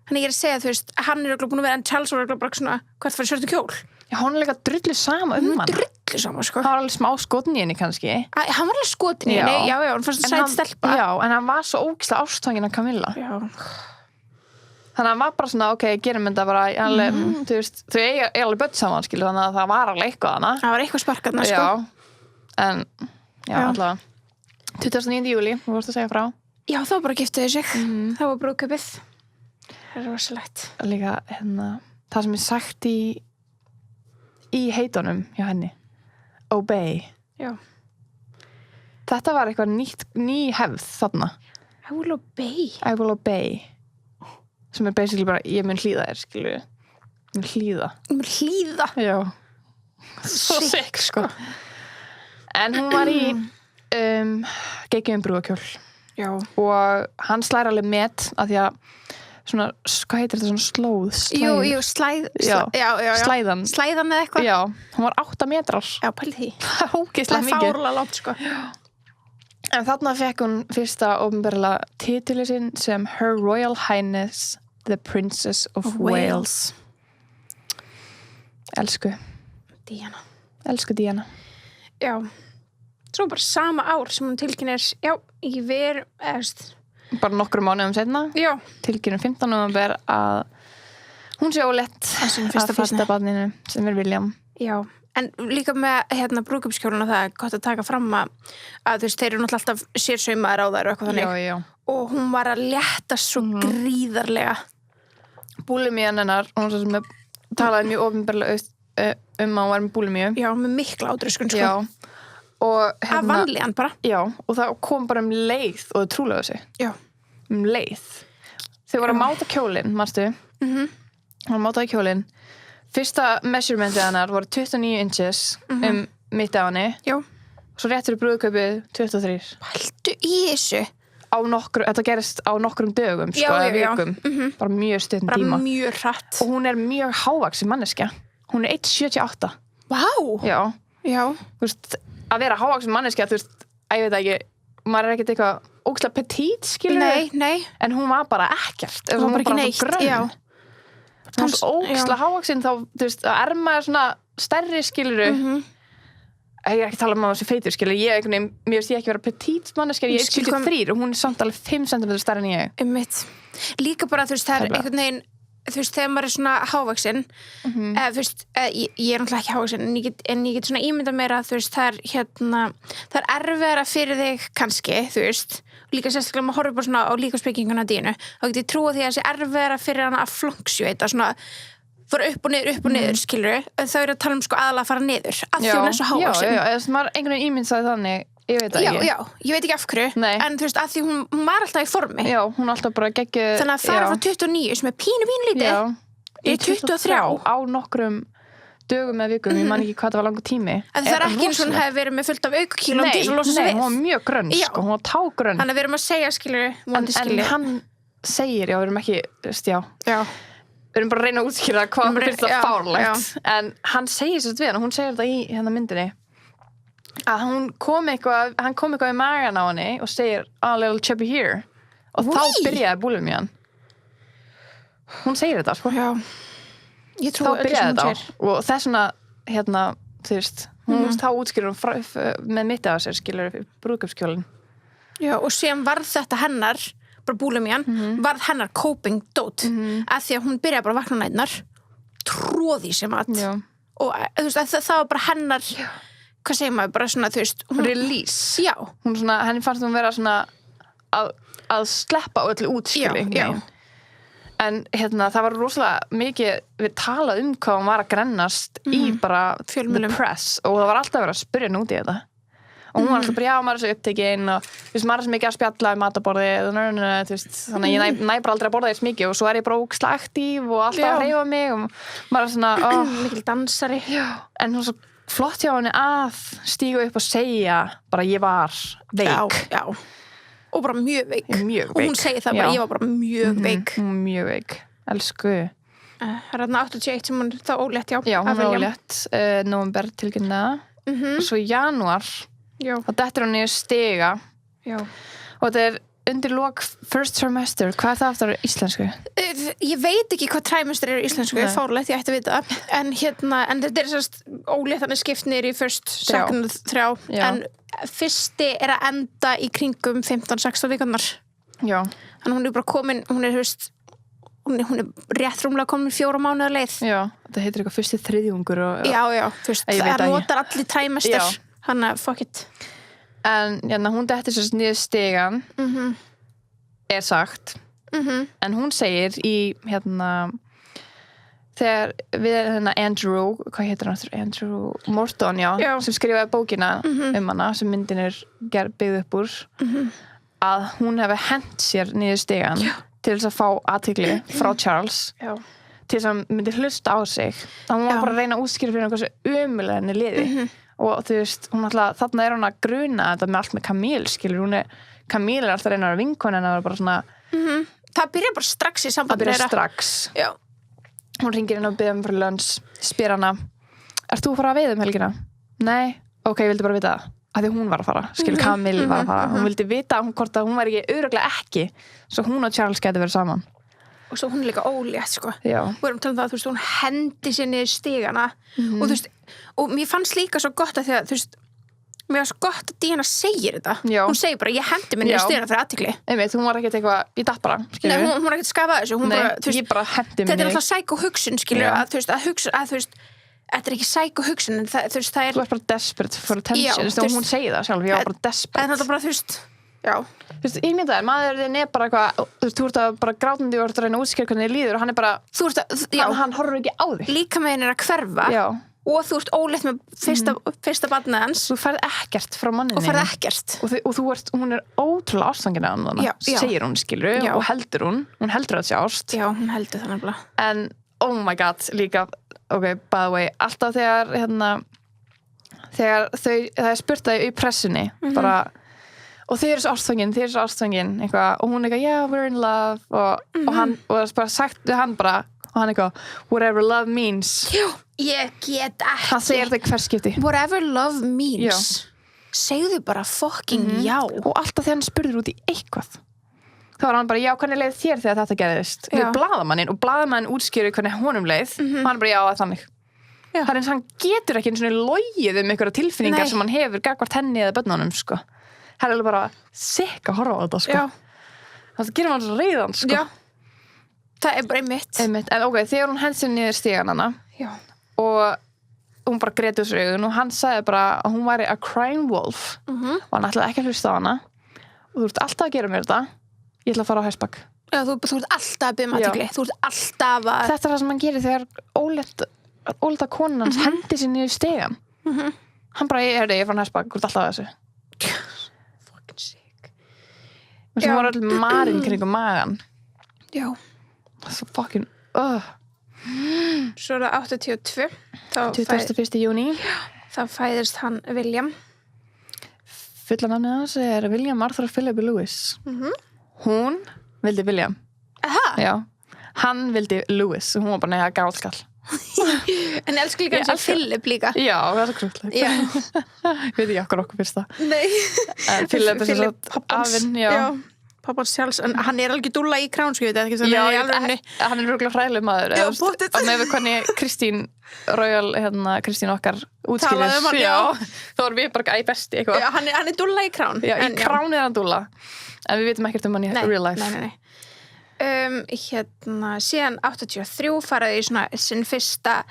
Þannig ég er að segja, þú veist, hann er búin að vera en Charles var bara svona, hvert fyrir svörtu kjól? Já, hann er líka drullu sama hann. Drullu sama, sko. Hann var alveg smá skotin í henni kannski. Hann var alveg skotin í henni, já, hann fannst að sæt stelpa. Já, en hann var svo ógeðslega ástfanginn af Camilla. Já. Þannig að hann var bara svona, ok, gerum þetta bara alveg, þú veist, þau eiga alveg börn saman, skilur, þannig að það var alveg eitthvað hana. Það var eitthvað sparkarna, sko. Já, en, allavega. 29. júli, þú vorst að segja frá. Já, þá bara giftuðu sig. Það var brúðkaupið. Það er rosalegt. Líka, það sem er sagt í heitunum hjá henni. Obey. Já. Þetta var eitthvað ný hefð þarna. I will obey. I will obey. Sem er basically bara, ég mun hlýða þér, skilur. Ég mun hlýða. Ég mun hlýða? Já. Svo sick, sko. En hún var í geggjum brúðakjól. Já. Og hann slær alveg met af því að svona, hvað heitir þetta, svona slóð? Jú, slæðan. Slæðan eða eitthvað? Já, hún var 8 metrar. Já, pæli því. Það er ógeðslega mikið. Það er fárlega látt, sko. En þarna fekk hún fyrsta opinberlega titili sinn sem Her Royal Highness the Princess of Wales. Elsku. Diana. Elsku Diana. Já. Svo bara sama ár sem hún tilkynir, já, ég ver, bara nokkrum mánuðum seinna. Já. Tilkynir 15. november að hún sé ólétt að fyrsta barninu sem er William. Já. En líka með brúðkaupskjóluna það er gott að taka fram að þú veist, þeir eru náttúrulega alltaf sérsaumaðir á þær og eitthvað þannig. Já. Og hún var að létta svo gríðarlega. Búlimían hennar, hún sem talaði mjög opinberlega að hún var með búlimíu. Já, með mikla ádröskun, sko. Já. Og að vanlíðan bara. Já, og það kom bara leið og þau trúlega sig. Já. Leið. Þau voru að máta kjólinn, manstu? Hún mátaði kjólinn. Fyrsta measurementið hennar voru 29 inches mitt á henni. Já. Svo réttur brúðkaupið 23. Pældu í þessu. Þetta gerist á nokkrum dögum, sko, eða vikum. Bara mjög stuttum tíma. Bara mjög hratt. Og hún er mjög hávaxin manneskja. Hún er 1,78. Vá! Já. Já. Þú veist, að vera hávaxin manneskja, þú veist, ég veit ekki, maður er ekkert eitthvað ógeðslega petít, skilur. Nei. En hún var bara ekkert. Hún var bara ekki neitt, já. Hún var svo ógeðslega hávaxin, þá, þú veist, að erma er svona stærri, skiluru. Ég er ekki að tala um að það sé feitur, skilur. Mér veist ég ekki vera petít manneskja, ég er 1,73 og hún er samt alveg 5 cm stærri en ég. Líka bara, þú veist, það er einhvern veginn, þú veist, þegar maður er svona hávaxinn þú veist, ég er náttúrulega ekki hávaxinn en ég get svona ímyndað mér að þú veist, það er erfiðara fyrir þig kannski, þú veist líka sérstaklega maður horfir bara svona á líkamsbygginguna dínu, þá get ég trúa því að það sé erfiðara fyrir hana að fluctuate, að svona fara upp og niður, skilur en þau eru að tala sko aðalega að fara niður af því hún er svo hávaxin. Já, maður einhvern veginn ímyndaði þannig, ég veit ekki. Já, ég veit ekki af hverju, en þú veist, af því hún var alltaf í formi. Já, hún er alltaf bara geggjuð. Þannig að fara frá 29 sem er pínu lítið í 23 á nokkrum dögum eða vikum, ég man ekki hvað það var langur tími. En það er ekki eins og hún hefði verið með fullt af aukakílum til að losa sig við. Nei, hún var mjög grönn, sko, hún var tágrönn. Þannig að við erum að segja, skilur, en hann segir, já, við erum ekki, við erum bara að reyna að útskýra hvað finnst það fárlegt. En hann segir svo við hann, hún segir þetta í hérna myndinni, að hann kom eitthvað í magan á henni og segir, a little chubby here. Og þá byrjaði búlimían. Hún segir þetta, sko. Já. Ég trú þá byrjaði þetta og þess vegna hérna, þú veist, hún þá útskýrir hún með mitt af sér, skilur brúðkaupskjólinn. Já, og síðan varð þetta hennar bara búlimían, varð hennar coping dót, að því að hún byrjaði bara að vakna nætnar, tróði í sig mat og þú veist, það var bara hennar hvað segir maður, bara svona, þú veist release. Já. Hún svona, henni fannst hún vera svona að sleppa öllu útskýri. Já. En hérna, það var rosalega mikið við talað hvað hún var að grennast í bara fjölmiðlum. The press og það var alltaf verið að spyrja út í þetta og hún var alltaf bara, já, maður er svo upptekinn og þú veist, maður er svo mikið að spjalla matarborði þú veist, þannig að ég næ bara aldrei að borða þess mikið og svo er ég bara ógeðslega aktív og alltaf að hreyfa mig og maður er svona, mikil dansari. Já. En hún svo flott hjá henni að stíga upp og segja bara ég var veik. Já. Og bara mjög veik. Og hún segir það bara, ég var bara mjög veik. Mjög veik, elsku. Það er þarna 81 sem hún er þá ólétt, Já, hún er ólétt, nóvember tilkynna. Og svo í janúar, og þetta er hún niður stiga. Já. Og þetta er undir lok first trimester. Hvað er það aftur á íslensku? Ég veit ekki hvað trimester er í íslensku, fárlegt, ég ætti að vita. En þetta er sérst óléttanir skipt niður í first, second, 3. En fyrsti er að enda í kringum 15-16 vikurnar. Já. Þannig hún er bara komin, hún er rétt rúmlega komin 4 mánuða leið. Já, þetta heitir eitthvað fyrsti þriðjungur og Já, þú veist, það notar allir trimester. Þannig að fuck it. En hún dettur sérst niður stigan er sagt en hún segir í þegar við Andrew, hvað heitir hann? Andrew Morton, sem skrifaði bókina hana sem myndin er byggð upp úr að hún hefði hent sér niður stigan til þess að fá athygli frá Charles til þess að hann myndi hlusta á sig þá hún var bara að reyna að útskýra fyrir hann hversu ömulega henni liði og þú veist, þarna er hún að gruna þetta með allt með Camille, skilur Camille er alltaf að reyna að vinkona en það var bara svona það byrja bara strax í sambandi það byrja strax hún ringir inn og byrja fyrir lönns spyr hana, ert þú að fara að veiða helgina? Nei, ok, ég vildi bara vita það af því hún var að fara, skilur Camille var að fara hún vildi vita hvort að hún var ekki örugglega ekki svo hún og Charles gæti verið saman og svo hún er líka ólétt, sko Já. Við erum talað þú veist, hún hendi sér niður stigana og þú veist, og mér fannst líka svo gott að því að, þú veist mér var svo gott að Díana segir þetta hún segir bara, ég hendi mér niður stigana fyrir athygli hún var ekkert eitthvað, ég datt bara Nei, hún var ekkert skafað þessu ég bara hendi mér þetta er alltaf sækóhugsun, skilur að þú veist, þetta er ekki sækóhugsun en þú veist, það er þú ert bara desperate for attention hún segir það sjálf, ég var bara desperate en þetta bara, þú veist, já þú veist, ég mynda þér, maðurinn er bara eitthvað þú ert að bara grátandi og ert að reyna að útskýra hvernig þér líður og hann er bara, hann horfir ekki á þig líkamegin er að hverfa og þú ert ólétt með fyrsta barnið hans þú ferð ekkert frá manninu og ferð ekkert og hún er ótrúlega ástfangin af hann segir hún, skilur, og heldur hún heldur að það sé ást hún heldur það nefnilega en, oh my god, líka ok, by the way, alltaf þegar það er spurt það í pressunni bara og þið eru svo ástfangin eitthvað, og hún eitthvað, yeah, we're in love og hann, og það er bara sagt við hann bara, og hann eitthvað whatever love means ég get ekki hann segir þetta hver skipti whatever love means segðu bara fucking já og alltaf þegar hann spurður út í eitthvað þá var hann bara, já, hvernig leið þér þegar þetta gerðist við blaðamanninn og blaðamann útskýrir hvernig honum leið og hann bara, já, það er þannig það er eins og hann getur ekki eins og logið einhverja tilfinningar sem hann hefur gagvart henni eða börnunum, sko það er alveg bara sikk að horfa á þetta, sko það gerir hann svo reiðan, sko Það bara einmitt. En ok, þegar hún hensi niður stigan hana Já. og hún bara grét úr sig augun og hann sagði bara að hún væri a crying wolf og hann ætlaði ekki að hlusta á hana og þú ert alltaf að gera mér þetta, ég ætla að fara á hestbak. Já, þú ert alltaf að byggja athygli. Þú ert alltaf að... Þetta er það sem hann gerir þegar ólétta konan hans hendi sér niður stigan. Hann bara, ég fann hestbak, þú ert alltaf að þessu. Fucking sick. Og sem var öll marinn kringum magan. Já. Svo fucking, Svo er það 82. 21. júní. Þá fæðist hann William. Fulla nafnið hans er William Arthur Philip Lewis. Hún vildi William. Aha. Já. Hann vildi Lewis og hún var bara neða gálskall. En elsku líka hans Philip líka. Já, það er svo krútlegt. Já. Ég veit ekki okkur fyrst það. Nei. Philip er svo afinn, já. Pappans sjálfs, en hann er alveg dúlla í Kránskjöld, eða ekki Já, þannig. hann er rúglega fræðileg maður. Já, bóttið. Og með hvernig Kristín Royal, Kristín okkar útskýrir. Talaði um hann, já. Þá erum við bara í besti eitthvað. Já, hann er dúlla í Krán. Já, í Krán er hann dúlla. En við vitum ekkert hann í real life. Nei. Síðan 83 faraði í svona sinn fyrsta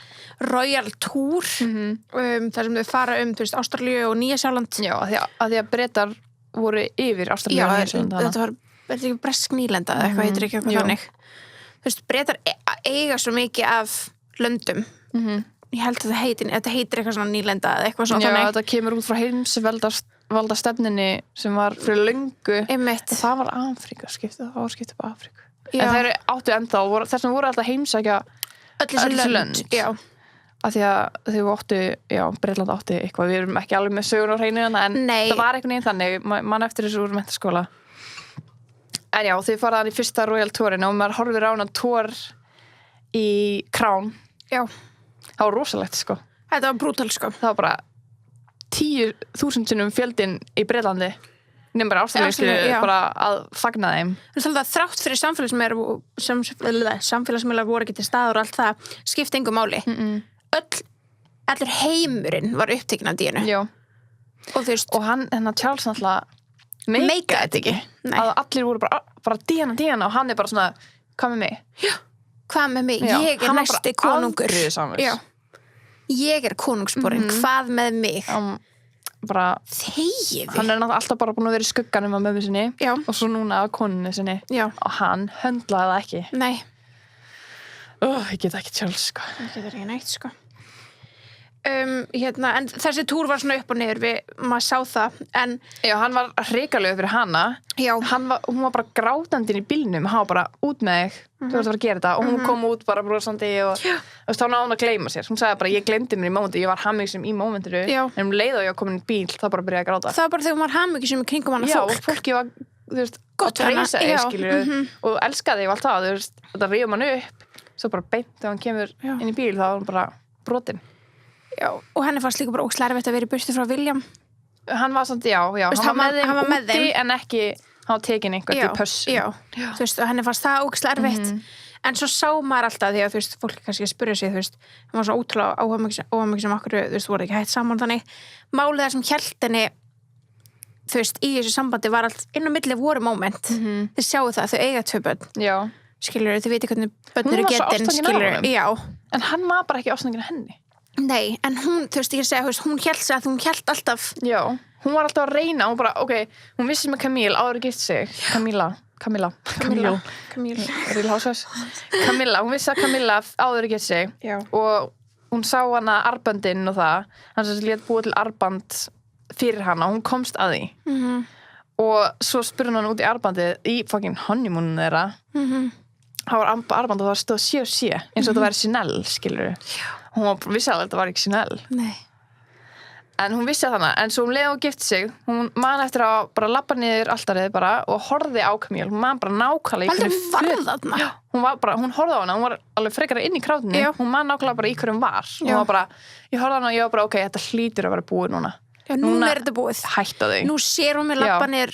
Royal Tour, þar sem þau fara þú veist, Ástralíu og Nýja-Sjáland. Já, að því að Bretar voru yfir Ástralíu og Nýja-Sjáland. Já, þetta var ekki bresk nýlenda eða eitthvað, heitir ekki eitthvað þannig. Þú veist, Bretar eiga svo mikið af löndum. Ég held að þetta heitir eitthvað svona nýlenda eða eitthvað svona þannig. Já, þetta kemur út frá heimsvalda stefninni sem var fyrir löngu. Einmitt. Það var Afríka skiptið upp Afríku. Já. En þeir áttu ennþá, þess vegna voru alltaf heimsækja öll þessi lönd. Já. Af því að þau áttu, Bretland átti eitthvað, við erum ekki alveg með sögun og hreinu en það var einhvern veginn þannig, mann eftir þessu úr menntaskóla. En já, þau faraðan í fyrsta Royal Tourin og maður horfir á hana tour í Krán. Já. Það var rosalegt, sko. Þetta var brútal, sko. Það var bara 10.000 sinnum fjöldinn í Bretlandi. Nefnum bara Ástralíu bara að fagna þeim. Það er alltaf þrátt fyrir samfélagsmiðlar voru ekki til staður og allt það skipti engu máli. Allur heimurinn var upptekinn af díinu. Já. Og þú veist. Og hann, Charles náttúrulega meikaði þetta ekki. Nei. Að allir voru bara Diana og hann er bara svona, hvað með mig? Já. Hvað með mig? Já. Ég er næsti konungur. Já. Ég er konungsborinn. Hvað með mig? Bara þegiði. Hann er náttúrulega alltaf bara búin að vera í skugganum af mömmu sinni og svo núna af konunni sinni og hann höndlaði það ekki. Nei. Ég get ekki Charles, sko. Ég get ekki neitt, sko. En þessi túr var svona upp og niður maður sá það, en já, hann var hrikalegur fyrir hana. Já. Hún var bara grátandi í bílnum, hann var bara út með þig, þú ert að fara að gera þetta og hún kom út bara brosandi og þá náði hún að gleyma sér. Hún sagði bara, ég gleymdi mér í mómenti, ég var hamingjusum í mómentinu, en leit og ég var komin í bíl, þá bara byrjaði að gráta. Það var bara þegar hún var hamingjusum í kringum hana fólk. Já, og fólki var, þú veist, gott að reysa þig, skilur, og elskaði þig og allt það, þú veist, þetta rífum hann upp, svo bara beint þegar hann kemur inn í bíl, þá var hann bara brotin. Já, og henni fannst líka bara óslarvett að vera í burtu frá William. Hann var samt, já, hann var með þeim úti en ekki, hann var tekin einhvern til pössun. Já, þú veist, og henni fannst það óslarvett. En svo sá maður alltaf því að, þú veist, fólk kannski að spyrja sig, þú veist, hann var svo ótrúlega óhamingju sem okkur, þú veist, voru ekki hægt saman þannig. Málið þar sem hélt henni, þú veist, í þessu sambandi var allt, inn á milli voru moment. Þið sjáu það, þau eiga 2 börn. Já. Skilur, þið viti hvernig börn eru getin, skilur. Já. En hann var bara ekki ástfanginn af henni. Nei, en hún, þú veist, ég segja, hún hélt alltaf. Já, hún var alltaf að reyna, hún bara, hún vissi með Camille áður að gift sig. Camilla, Real Housewives. Camilla, hún vissi að Camilla áður að gift sig. Já. Og hún sá hana arböndin og það, hann sem lét búa til arband fyrir hana, hún komst að því. Og svo spurði hann út í arbandið í fucking honeymoon þeirra. Það var arband og það stóð C&C, eins og þetta væri Chanel, skilur. Hún vissi alveg að þetta var ekki Chanel. Nei. En hún vissi þannig, en svo leið og gifti sig, hún man eftir að bara labba niður altarið bara og horfði á Camille, hún man bara nákvæmlega í hverju hún horfði á hana, hún var alveg frekara inn í krátinu, hún man nákvæmlega bara í hverju hún var. Hún var bara, ég horfði á hana og ég var bara, þetta hlýtur að vera búið núna. Já, núna er þetta búið. Hætta þau. Nú sér hún með labba niður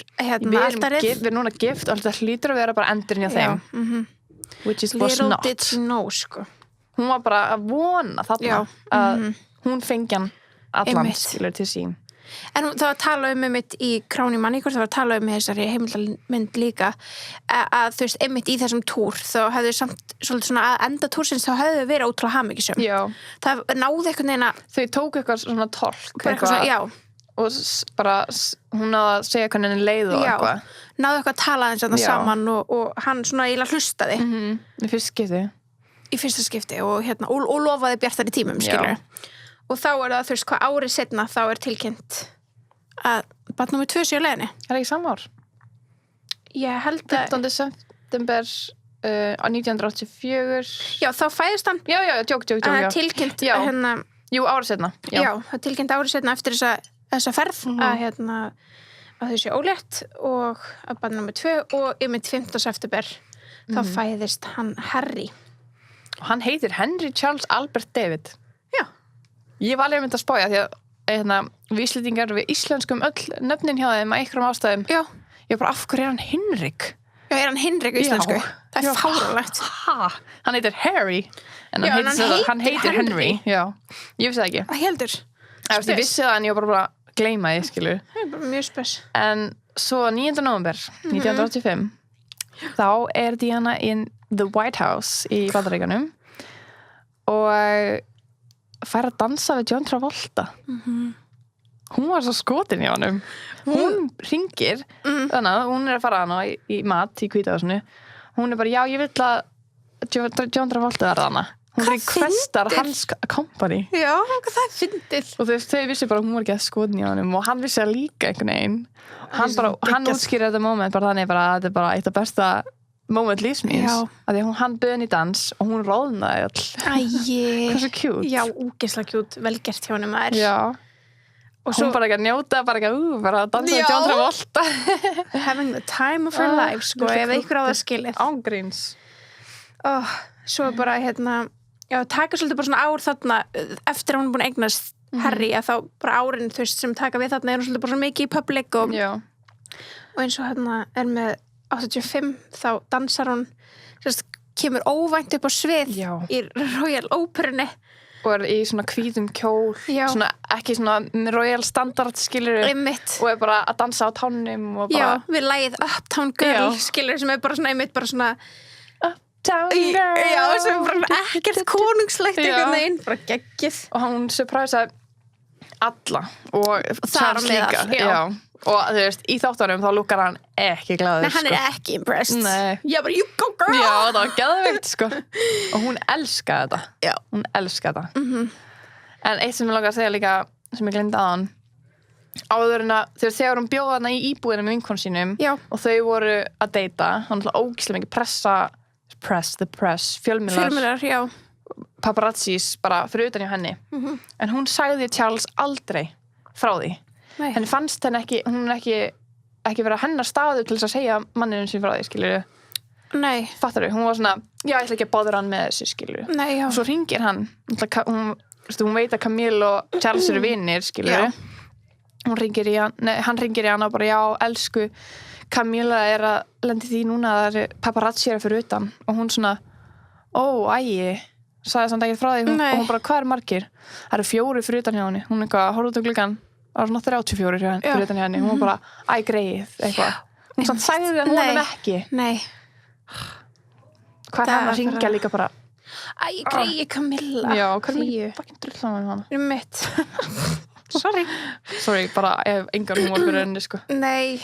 altarið. Við erum núna gift og þetta hlýtur að vera bara endurinn hjá þeim. Which it was not. Little did she know, sko. Hún var bara að vona þarna að hún fengi hann allan skilur til sín. En það var að tala einmitt í Kráni Manníkur, það var að tala í þessari heimildamynd líka að þú veist, einmitt í þessum túr þá hefðu samt svolítið svona að enda túrsins þá hefðu verið ótrúlega hamingjusöm. Já. Það náði einhvern veginn að Þau tóku eitthvað svona tólk svona, já. Og bara hún náði að segja hvernig henni leið og eitthvað. Náði eitthvað að tala eins og það saman og hann svona eiginlega hlustaði. Í fyrsta skipti. Í fyrsta skipti og lofaði bjartari tímum, skilur. Og þá það, þú veist, hvað árið setna þá tilkynnt að barn númer 2 sé á leiðinni. Það ekki sama ár? Ég held að 15. september 1984. Já, þá fæðist hann. Já, tjók. Tilkynnt Jú, árið setna. Já, það tilkynnt árið setna eftir þessa ferð að þau sé ólétt og að barn númer 2 og einmitt 15. september þá fæðist hann Harry. Og hann heitir Henry Charles Albert David. Já. Ég var alveg mynd að spája því að við Íslendingar við íslenskum öll nöfnin hjá þeim að einhverjum ástæðum. Já. Ég bara, af hverju hann Hinrik? Já, hann Hinrik í íslensku? Það fáránlegt. Hann heitir Harry en hann heitir Henry. Já, ég vissi það ekki. Það heldur. Ég vissi það en ég var bara gleyma því, skilur. Það bara mjög spes. En svo 9. nóvember 1985 þá Diana in the White House í Bandaríkjunum og fær að dansa við John Travolta. Hún var svo skotin í honum. Hún hringir þannig að hún að fara hana í mat í Hvítahúsinu. Hún bara, já, ég vil að John Travolta hana. Hún requestar hans company. Já, það fyndið. Og þau vissi bara að hún var ekki að skotin í honum og hann vissi að líka einhvern veginn. Hann útskýrir þetta moment bara þannig bara að þetta er bara eitt af besta moment lífsmíns. Af því að hann bauð í dans og hún roðnaði all. Hversu cute. Já, úgeðslega cute. Vel gert hjá honum maður. Já. Og hún bara ekki að njóta, bara að dansa við John Travolta. Having the time of her life, sko, ef einhver á það skilið. Ángríns. Svo bara, taka svolítið bara svona ár þarna eftir að hún er búin að eignast Harry að þá bara árin, þú veist, sem taka við þarna er hún svolítið bara svona mikið í public og eins og er með 85 þá dansar hún kemur óvænt upp á svið í Royal Operunni og er í svona hvítum kjól svona, ekki svona Royal Standard skilur og er bara að dansa á tánum og bara við lagið Uptown Girl skilur sem er bara svona einmitt bara svona Uptown Girl sem bara ekkert konungslegt einhvern veginn, bara geggið og hún surprisaði alla og þar líka og þú veist, í þáttunum þá lukkar hann ekki glaður. Nei, hann er ekki impressed. Nei. Já, bara, you go girl! Já, það var geðveikt, sko. Og hún elskaði þetta. Já. Hún elskaði þetta. En eitt sem ég langar að segja líka, sem ég glemdi aðan, áður en að þegar hún bjóða hana í íbúðina með vinkonu sínum og þau voru að deyta, hann var ógeðslega mikið fjölmiðlar, paparazzis bara fyrir utan hjá henni. En hún sagði Charles aldrei frá því. Henni fannst henni ekki, hún ekki vera hennar staðu til þess að segja manninu sín frá því, skilur. Nei. Fattar þú? Hún var svona, já, ég ætla ekki að báður hann með þessu, skilur. Nei, já. Og svo hringir hann, hún veit að Camille og Charles eru vinir, skilur. Hann ringir í hann og bara, já, elsku, Camilla er að lendi því núna að það eru paparazzi fyrir utan. Og hún svona, sagði samt ekki frá því. Og hún bara, hvað margir? Það eru 4 fyrir utan hjá henni. Hún eitthvað, horfði út á gluggann. Það var svona 34 fyrir utan hjá henni. Hún var bara, greið, eitthvað. Hún samt sagði það honum ekki. Nei. Hvað er hann að ringja líka bara? Greið Camilla. Já, hvað er mikið fucking drullan með hana? Mitt. Sorry, bara ef engar hún var fyrir henni, sko. Nei,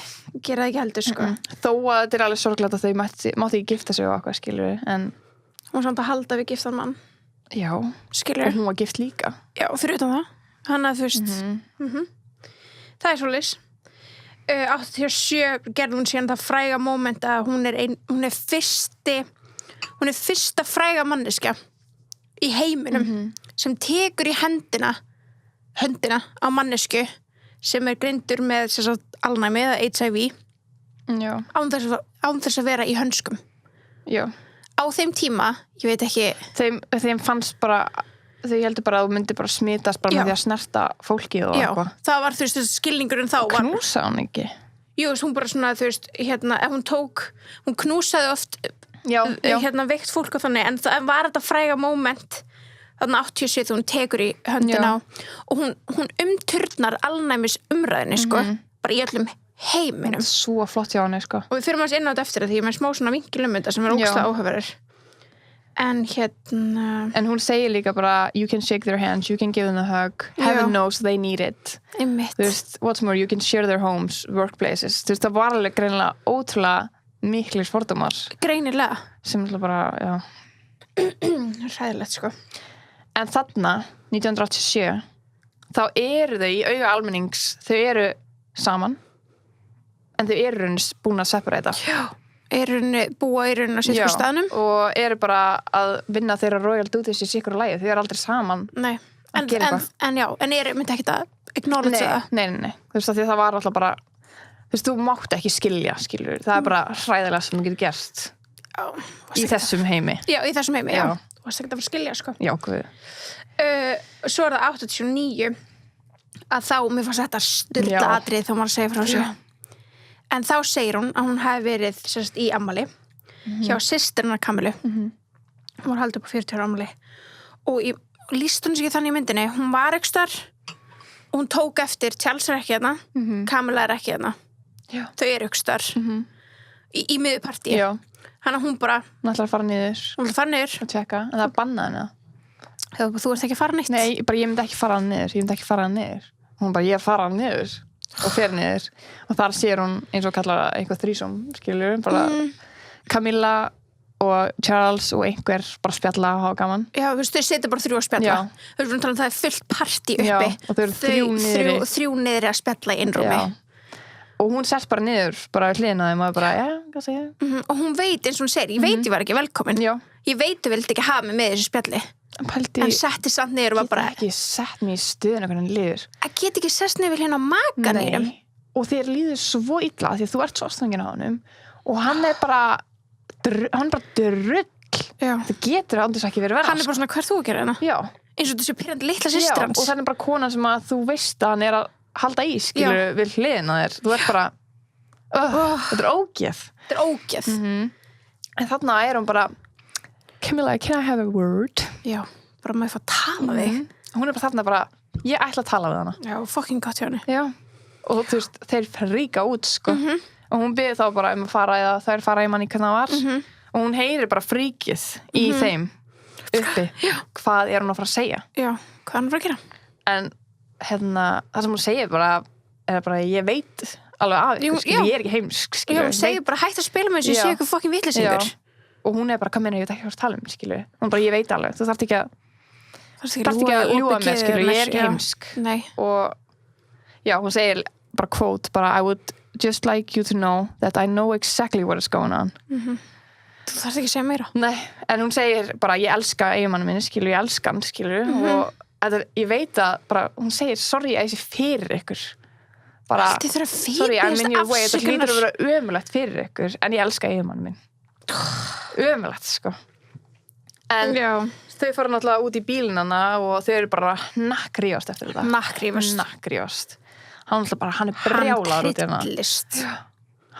gera það ekki heldur, sko. Þó að þetta er alveg sorglegt að þau mátti ekki gifta sig og eitthvað, skilur við, en... Hún var samt að halda við giftan mann. Já. Skilur. Og hún var gift líka. Já, fyrir utan það. Hann að þú veist. Það er svoleiðis. 87 gerði hún síðan það fræga moment að hún er fyrsta fræga manneskja í heiminum sem tekur í höndina á mannesku sem er greindur með alnæmi eða HIV án þess að vera í hönskum. Já. Á þeim tíma, ég veit ekki þeim fannst bara þau heldur bara að þú myndir bara smitast bara með því að snerta fólkið og eitthvað. Það var þú veist skilningurinn þá var knúsa hún ekki? Jú, hún bara svona þú veist hún knúsaði oft veikt fólk og þannig en það var þetta fræga moment þarna 87 hún tekur í höndina og hún umturnar alnæmis umræðinni sko, bara í öllum heiminum. Svo flott hjá henni sko. Og við fyrir maður inn á þetta eftir því ég með smá svona vinkilum þetta sem ógeðslega áhugaverður. En En hún segir líka bara you can shake their hands, you can give them a hug, heaven knows they need it. Einmitt. Þú veist, what's more, you can share their homes, workplaces. Þú veist, það var alveg greinilega ótrúlega miklir fordómar. Greinilega. Sem bara, já. Hræðilegt sko. En þarna, 1987, þá eru þau í auga almennings, þau eru saman, en þau eru búin að separata. Já. Búa í rauninni á sitthvoru staðnum. Og eru bara að vinna þeirra royal duties í sikkur lagi. Þau eru aldrei saman. Nei. En myndi ekki að acknowledge það? Nei. Þú veist, því það var alltaf bara, þú veist, þú mátt ekki skilja, skilur. Það er bara hræðilega sem þú getur gerst í þessum heimi. Já, í þessum heimi, já. Þú varst ekki að fara að skilja, sko. Já, guð. Svo er það 89 að þá, mér fannst þetta styrla atrið þá maður segir frá þessu. En þá segir hún að hún hafi verið sérst, í ammali hjá systirinnar Kamilu. Hún var haldið upp á 40 ára ammali. Og lýst hún sig þannig í myndinni, hún var ekki þar og hún tók eftir Charles er ekki hérna, Kamila er ekki hérna. Þau eru ekki þar í miðupartí. Þannig að hún bara... Hún ætlar að fara niður. Hún ætlar að fara niður. Og tjekka, en það er bannað henni. Þú ert ekki að fara neitt? Nei, ég myndi ekki fara niður. Hún bara, ég fara niður. Og fer niður og þar sér hún eins og kallar einhver þrísom skilur, bara Camilla og Charles og einhver bara spjalla og hafa gaman. Já, þú veist, þau setja bara 3 að spjalla. Þú veist, það er fullt partí uppi. Já, og þau eru 3 niðri að spjalla í innrúmi. Og hún sest bara niður, bara hliðina þeim og bara, hvað segja? Og hún veit eins og hún segir, ég veit ég var ekki velkomin. Ég veit þú vildi ekki hafa mig með þessu spjalli. En setti samt niður og var bara... Ég get ekki sett mig í stöðuna hvernig hann líður. Ég get ekki sett niður hérna á makan nýrum. Og þér líður svo illa því að þú ert svo ástfangin á honum og hann er bara drull. Það getur aldrei ekki verið verða. Hann er bara svona, hvað er þú að gera hérna? Já. Eins og þessu pyrrandi litla systir hans. Og það er bara konan sem að þú veist að hann er að halda í, skilur, við hliðina þér. Þú ert bara, þetta er ógeð. Þetta er ógeð. En þarna er hún bara, Camilla, can I have a word? Já, bara maður fá að tala þig. Hún er bara þarna bara, ég ætla að tala við hana. Já, fucking gott hjá henni. Já, og þú veist, þeir fríka út, sko. Og hún byrði þá bara að fara eða þær fara í manni hvernig það var. Og hún heyrir bara fríkið í þeim uppi. Hvað er hún að fara að segja? Já, hvað er hún að fara að gera? En það sem hún segir bara, er bara, ég veit alveg af ykkur, skilur, ég er ekki heimsk, skilur. Já, hún segir bara, hætt að spila með þessu, ég sé ykkur fucking vitlesingur. Og hún er bara, hvað meina, ég veit ekki hvað að tala skilur. Hún bara, ég veit alveg, þú þarft ekki að ljúga með, skilur, ég er ekki heimsk. Nei. Og já, hún segir bara quote, bara, I would just like you to know that I know exactly what is going on. Þú þarft ekki að segja meira. Nei, en hún segir bara, ég elska eiginmann minni, skilur, ég elska hann, skilur, og ég veit að, bara, hún segir, sorry, að ég sé fyrir ykkur. Bara, sorry, I'm in your way, þetta hlýtur að vera ömulegt fyrir ykkur, en ég elska eiginmann minn. Ömulegt, sko. En þau fara náttúrulega út í bílnana og þau eru bara nakkrífast eftir þetta. Nakkrífast. Hann er brjálaður út í hana.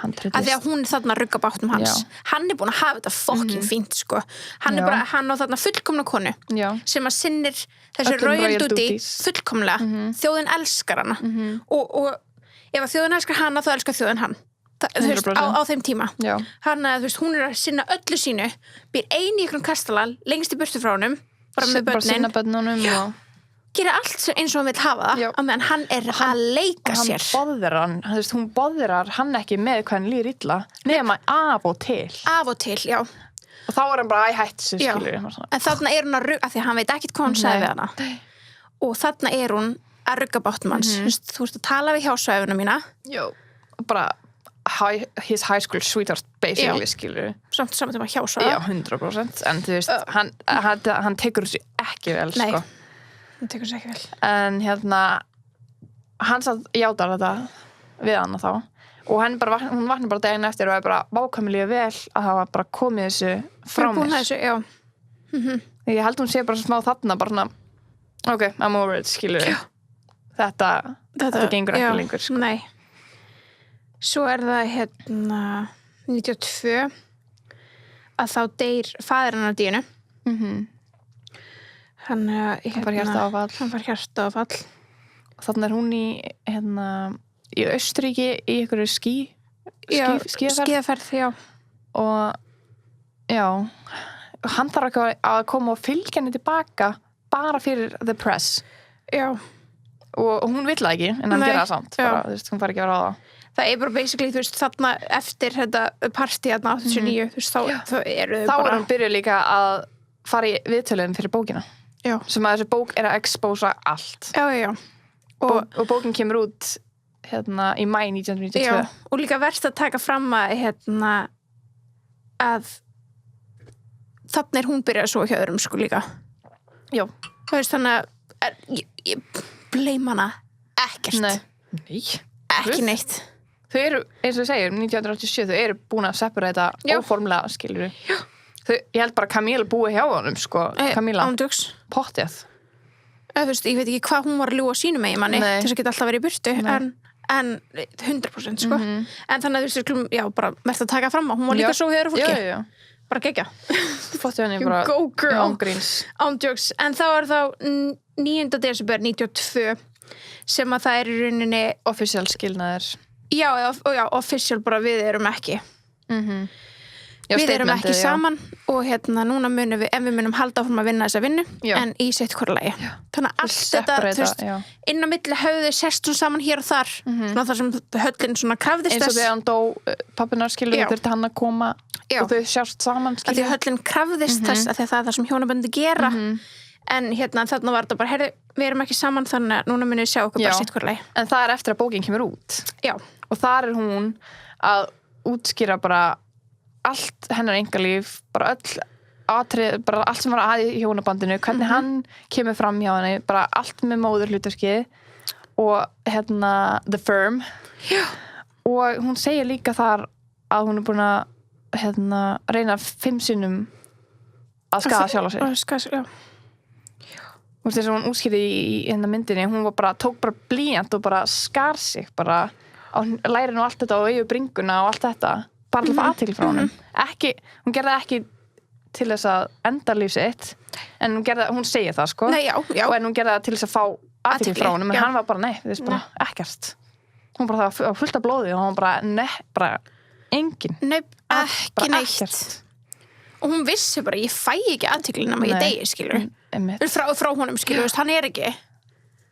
Hann trillist. Af því að hún er þarna að rugga bátnum hans. Hann er búin að hafa þetta fucking fínt, sko. Hann er bara, hann á þarna fullkomna konu sem að sinnir þessu royal duty fullkomlega. Þjóðin elskar hana. Og ef að þjóðin elskar hana, þá elskar þjóðin hann. Þú veist, á þeim tíma. Hann að, þú veist, hún er að sinna öllu sínu, býr einu í ykkur kastala, lengst í burtu frá honum, bara með börnin. Bara sinna börnunum og... Gera allt eins og hann vil hafa það, á meðan hann er að leika sér. Hún boðrar hann ekki með hvað hann líður illa, nema af og til. Af og til, já. Og þá er hann bara, hætt sér, skilur. En þarna er hún að rugga, af því að hann veit ekkert hvað hún sagði við hana. Og þarna er hún að rugga bátnum hans. Þú veist að tala við hjásvæfuna mína. Já, bara... his high school sweetheart basically, skilur. Samt tíma hjásvæða. Já, 100%. En þú veist, hann tekur þessu ekki vel, sko. Nei, hann tekur þessu ekki vel. En hann satt játar þetta við hana þá. Og hún vaknar bara daginn eftir og er bara vákvæmilega vel að hafa bara komið þessu frá mér. Þessu, já. Ég held hún sé bara smá þarna, bara svona, ok, I'm over it, skilur. Þetta gengur ekki lengur, sko. Nei. Svo er það 92 að þá deyr faðir hennar Dínu. hann fær hjartaáfall. Hann fær hjartaáfall. Og þannig hún í Austurríki í einhverju skíðaferð, já. Og já, hann þarf ekki að koma og fylgja henni tilbaka bara fyrir the press. Já. Og hún vill það ekki, en hann gera það samt. Bara, þú veist, hún fær ekki að vera á það. Það bara basically, þú veist, þarna eftir þetta partí þarna 89, þú veist, þá eru þau bara... Þá hún byrjuð líka að fara í viðtöluðum fyrir bókina. Já. Sem að þessi bók að expósa allt. Já. Og bókin kemur út í mæ 1992. Já, og líka verst að taka fram að að þarna hún byrjað svo hjá öðrum sko líka. Já. Þú veist, þannig að ég blame hana ekkert. Nei. Ekki neitt. Þau eru, eins og þú segir, 1987, þau eru búin að separata óformlega, skilur við. Ég held bara Camilla búi hjá honum, sko. Camilla. Ándjóks. Pottið. Þú veist, ég veit ekki hvað hún var að ljúga sínum megin manni til þess að geta alltaf verið í burtu, en 100%, sko. En þannig að þú veist, já, bara verðt að taka fram á. Hún var líka svo hjá öðru fólki. Já. Bara gegja. Pottið henni bara... Go girl. Ángríns. Ándjóks. En þá 9. desember 92 sem að það í rauninni... Official skilnaðir. Já, official bara við erum ekki. Já, við erum ekki saman og núna munum við, en við munum halda áfram að vinna þessa vinnu, en í sitt hvora lagi. Þannig að allt þetta, þú veist, inn á milli höfðu sest hún saman hér og þar, svona þar sem höllin svona krafðist þess. Eins og þegar hann dó pappinar, skilur, þurfti hann að koma og þau sjást saman, skilur. Því höllin krafðist þess að það er það sem hjónaböndi gera. En þarna var þetta bara, heyrðu, við erum ekki saman, þannig að núna munum við sjá okkur bara sitt hvora lagi. En það eftir að bókin kemur út. Já. Og þar hún að útskýra bara allt hennar engalíf, bara bara allt sem var að í hjónabandinu, hvernig hann kemur fram hjá henni, bara allt með móðurhlutverkið og The Firm. Já. Og hún segir líka þar að hún búin að reyna 5 sinnum að skaða sjálfa sig. Já. Þú veist, þess að hún útskýrði í myndinni, hún tók bara blýant og bara skar sig bara á lærinu og allt þetta og auðvitað bringuna og allt þetta, bara til að fá athygli frá honum. Hún gerði ekki til þess að enda líf sitt, en hún segir það, sko. Nei, já. En hún gerði það til þess að fá athygli frá honum, en hann var bara, nei, þú veist, bara ekkert. Hún bara það var fullt af blóði og hún bara engin. Nei, ekki neitt. Ekkert. Og hún vissi bara, ég fæ ekki athygli nema ég degi, skilur. Frá honum, skilur, hann er ekki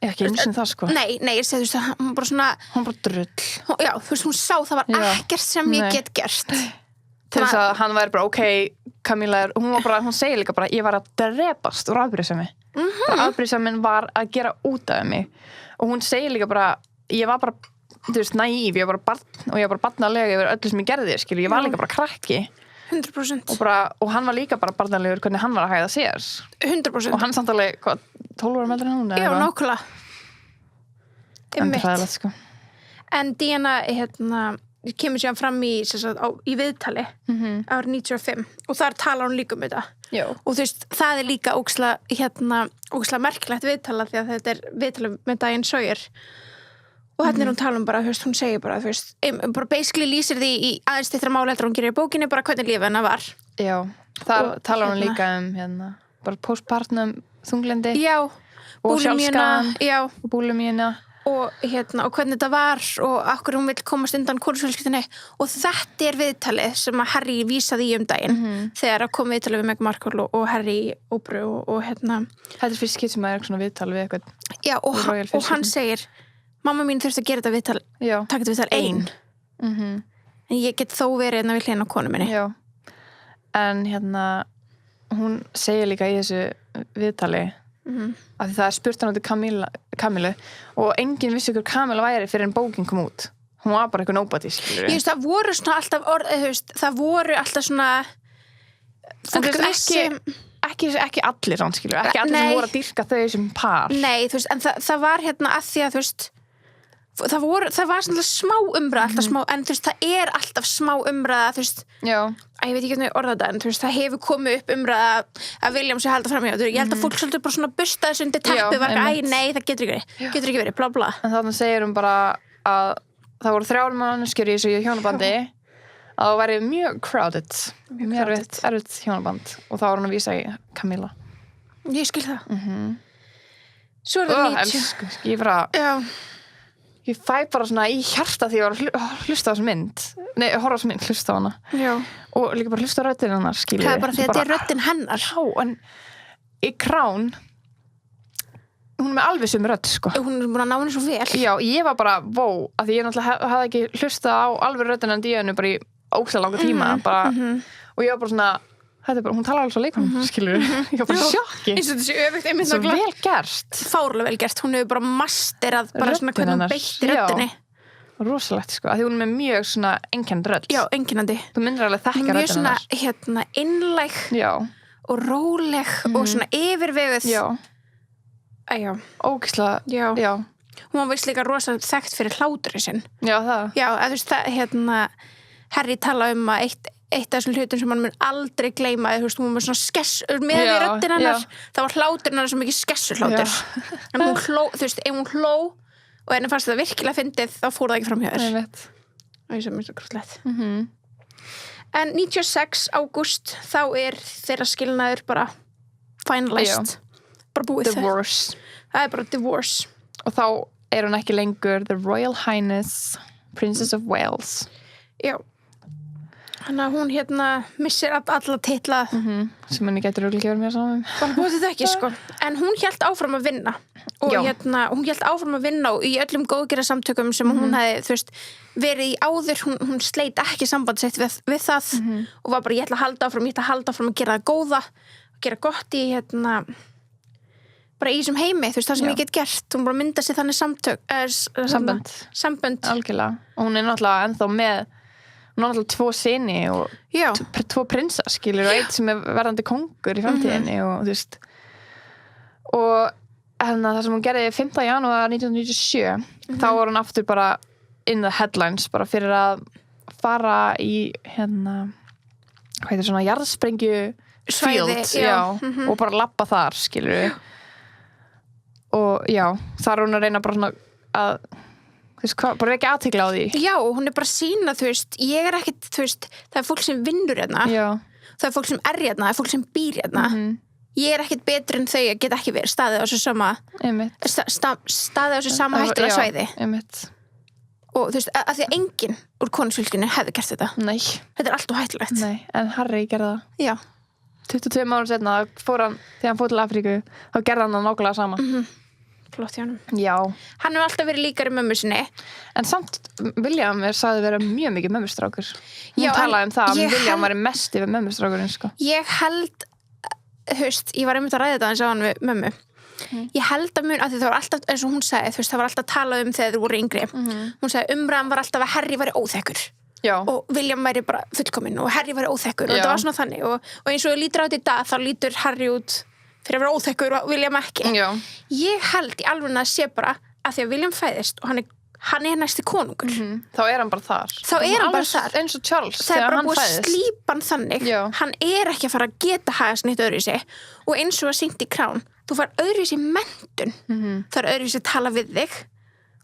eins og það, sko. Nei, ég segi, þú veist, hún bara svona... Hún bara drull. Já, þú veist, hún sá það var ekkert sem ég get gert. Til þess að hann væri bara, Camilla hún segir líka bara, ég var að drepast úr afbrýðisemi. Bara afbrýðisemin var að gera út af mig. Og hún segir líka bara, ég var bara, þú veist, naív, ég var bara barn og ég var bara barnalega yfir öllu sem ég gerði, skilur. Ég var líka bara krakki. 100%. Og hann var líka bara barnalegur hvernig hann var að hæða sér. 100%. Og hann samt alveg, 12 ára meldri en hún? Já, nákvæmlega. Hræðilegt, sko. En Diana, kemur síðan fram í viðtali árið 95 og þar talar hún líka þetta. Já. Og þú veist, það líka ógeðslega merkilegt viðtala því að þetta viðtala með Diane Sawyer. Og hún tala bara, þú veist, hún segir bara, þú veist, bara basically lýsir því í aðeins styttra máli eftir hún gerir í bókinni, bara hvernig lífið hennar var. Já, þar talar hún líka bara postpartum þunglyndi. Já, og sjálfsskaðan. Já. Og búlimíuna. Og og hvernig þetta var og akkur hún vill komast undan konusfjölskyldunni. Og þetta er viðtalið sem að Harry vísaði í daginn þegar að kom viðtalið við Meghan Markle og Harry Oprah og Þetta er fyrst skipt sem að svona viðtalið við eitthvað. Já, og hann segir mamma mín þurfti að gera þetta viðtal, taka þetta viðtal ein. En ég get þó verið við hliðina á konu minni. Já. En hún segir líka í þessu viðtali af því það er spurt hann út í Camillu og enginn vissi hver Camilla væri fyrir en bókin kom út. Hún var bara eitthvað nobody, skilur. Ég veist, það voru svona alltaf það voru alltaf svona fólk vissi ekki allir, skilur. Ekki allir sem voru að dýrka þau sem par. Nei, þú veist, en það var að því að, þú veist, það var svona smá umræða, alltaf smá, en þú veist, það er alltaf smá umræða, þú veist, ég veit ekki hvernig ég orða þetta, en þú veist, það hefur komið upp umræða að William sé halda fram hjá, ég held að fólk svolítið bara svona busta þessu undir teppi, var ekki, nei, það getur ekki verið, bla bla. En þannig segir hún bara að það voru 3 manneskjur í þessu hjónabandi, að það væri mjög crowded, mjög erfitt hjónaband, og þá var hún að vísa í Camilla. Ég skil það. Svo er það 90. Elsku, ég bara Já. ég fæ bara svona í hjarta því ég var að hlusta á þessu mynd horfa á þessu mynd, hlusta á hana Já. og líka bara hlusta á röddina hennar, skilur Það er bara því að þetta er röddin hennar. Já, en í Crown hún er með alveg sem rödd, sko. Hún er búin að ná henni svo vel. Já, ég var bara, vó, að því ég náttúrulega hafði ekki hlustað á alveg röddina en díðinu bara í ókslega langa tíma, bara, og ég var bara svona, þetta er bara, hún talar alveg svo leikum, skilur ég var bara sjokki. Eins og þessi öfugt einmitt Svo vel gert. Fárlega vel gert. Hún hefur bara masterað bara svona hvernig hún beitti röddinni. Rosalegt, sko, að því hún er með mjög svona einkennd rödd. Já, einkennandi. Þú myndir alveg þekka Mjög röddina svona, einlæg Já, og róleg og svona yfirveguð. já, Já. ógislega, Já. já, Hún var veist líka rosalega þekkt fyrir hláturinn sinn. já, það. Já, eða þú veist, það, Harry tala um að eitt af þessum hlutum sem hann mun aldrei gleyma, þú veist, hún var svona skess með Já, við röddin hennar, já. það var hláturinn hennar svo mikið skessuhlátur. En hún hló, þú veist, ef hún hló og henni fannst það virkilega fyndið, þá fór það ekki fram hjá þér. Einmitt. Og ég sem er svo krosslegt. En 96 ágúst, þá er þeirra skilnaður bara finalized. Bara búið. Divorce. Það er bara divorce. Og þá er hún ekki lengur The Royal Highness Princess of Wales. Já. Þannig að hún missir alla titla. Sem henni getur örugglega ekki verið mér saman. Bara búið þetta ekki, sko. En hún hélt áfram að vinna. Og Já. hún hélt áfram að vinna og í öllum góðgerðarsamtökum sem hún hefði, þú veist, verið í áður, hún sleit ekki samband sitt við það og var bara, ég ætla að halda áfram að gera það góða, gera gott í, bara í þessum heimi, þú veist, það sem Já. ég get gert. Hún bara mynda sér þannig sambönd. Algjörlega. Og hún er náttúrulega ennþá með hún er náttúrulega 2 syni og Já. 2 prinsar, skilur, og eitt sem er verðandi kongur í framtíðinni og þú veist og það sem hún gerði 5. janúar 1997 þá var hún aftur bara in the headlines bara fyrir að fara í hvað heitir svona jarðsprengju Svæði, field, já. og bara labba þar, skilur og já, þar er hún að reyna bara svona að þú veist hvað, bara ekki athygli á því Já, hún er bara að sýna, þú veist, ég er ekkit, þú veist, það er fólk sem vinnur hérna, já, það er fólk sem er hérna, það er fólk sem býr hérna. Ég er ekkit betur en þau, ég get ekki verið staðið á þessu sama, einmitt staðið á þessu sama hættulega svæði. einmitt, Og þú veist, að því að enginn úr konungsfylkinu hefði gert þetta. nei, Þetta er allt og hættulegt. nei, en Harry gerði það Já, 22 mánuð setna, þegar hann fór til Afríku þá gerði hann það nákvæmlega sama flott hjá hann. já, Hann hefur alltaf verið líkari mömmu sinni. en samt William sagði vera mjög mikið mömmustrákur hún Já, en talaði um það, ég William væri mest yfir mömmustrákurinn, sko Ég held, þú veist, ég var einmitt að ræða þetta eins og hann við mömmu. Ég held að að því það var alltaf, eins og hún sagði, þú veist, það var alltaf talað um þegar þau voru yngri. Hún sagði umræðan var alltaf að Harry væri óþekkur. já, Og William væri bara fullkominn og Harry væri óþekkur og Já. þetta var svona þannig og eins og lítur á þetta í dag þá lítur Harry út fyrir að vera óþekkur og William ekki. já, Ég held í alveg að sé bara að því að William fæðist og hann er næsti konungur. þá er hann bara þar Þá er hann bara Alveg þar. eins og Charles Það er þegar bara hann búið að fæðist. slípa hann þannig. Já. Hann er ekki að fara að geta hagast neitt öðruvísi og eins og að sýnt í Crown þú fær öðruvísi menntun. Það er öðruvísi að tala við þig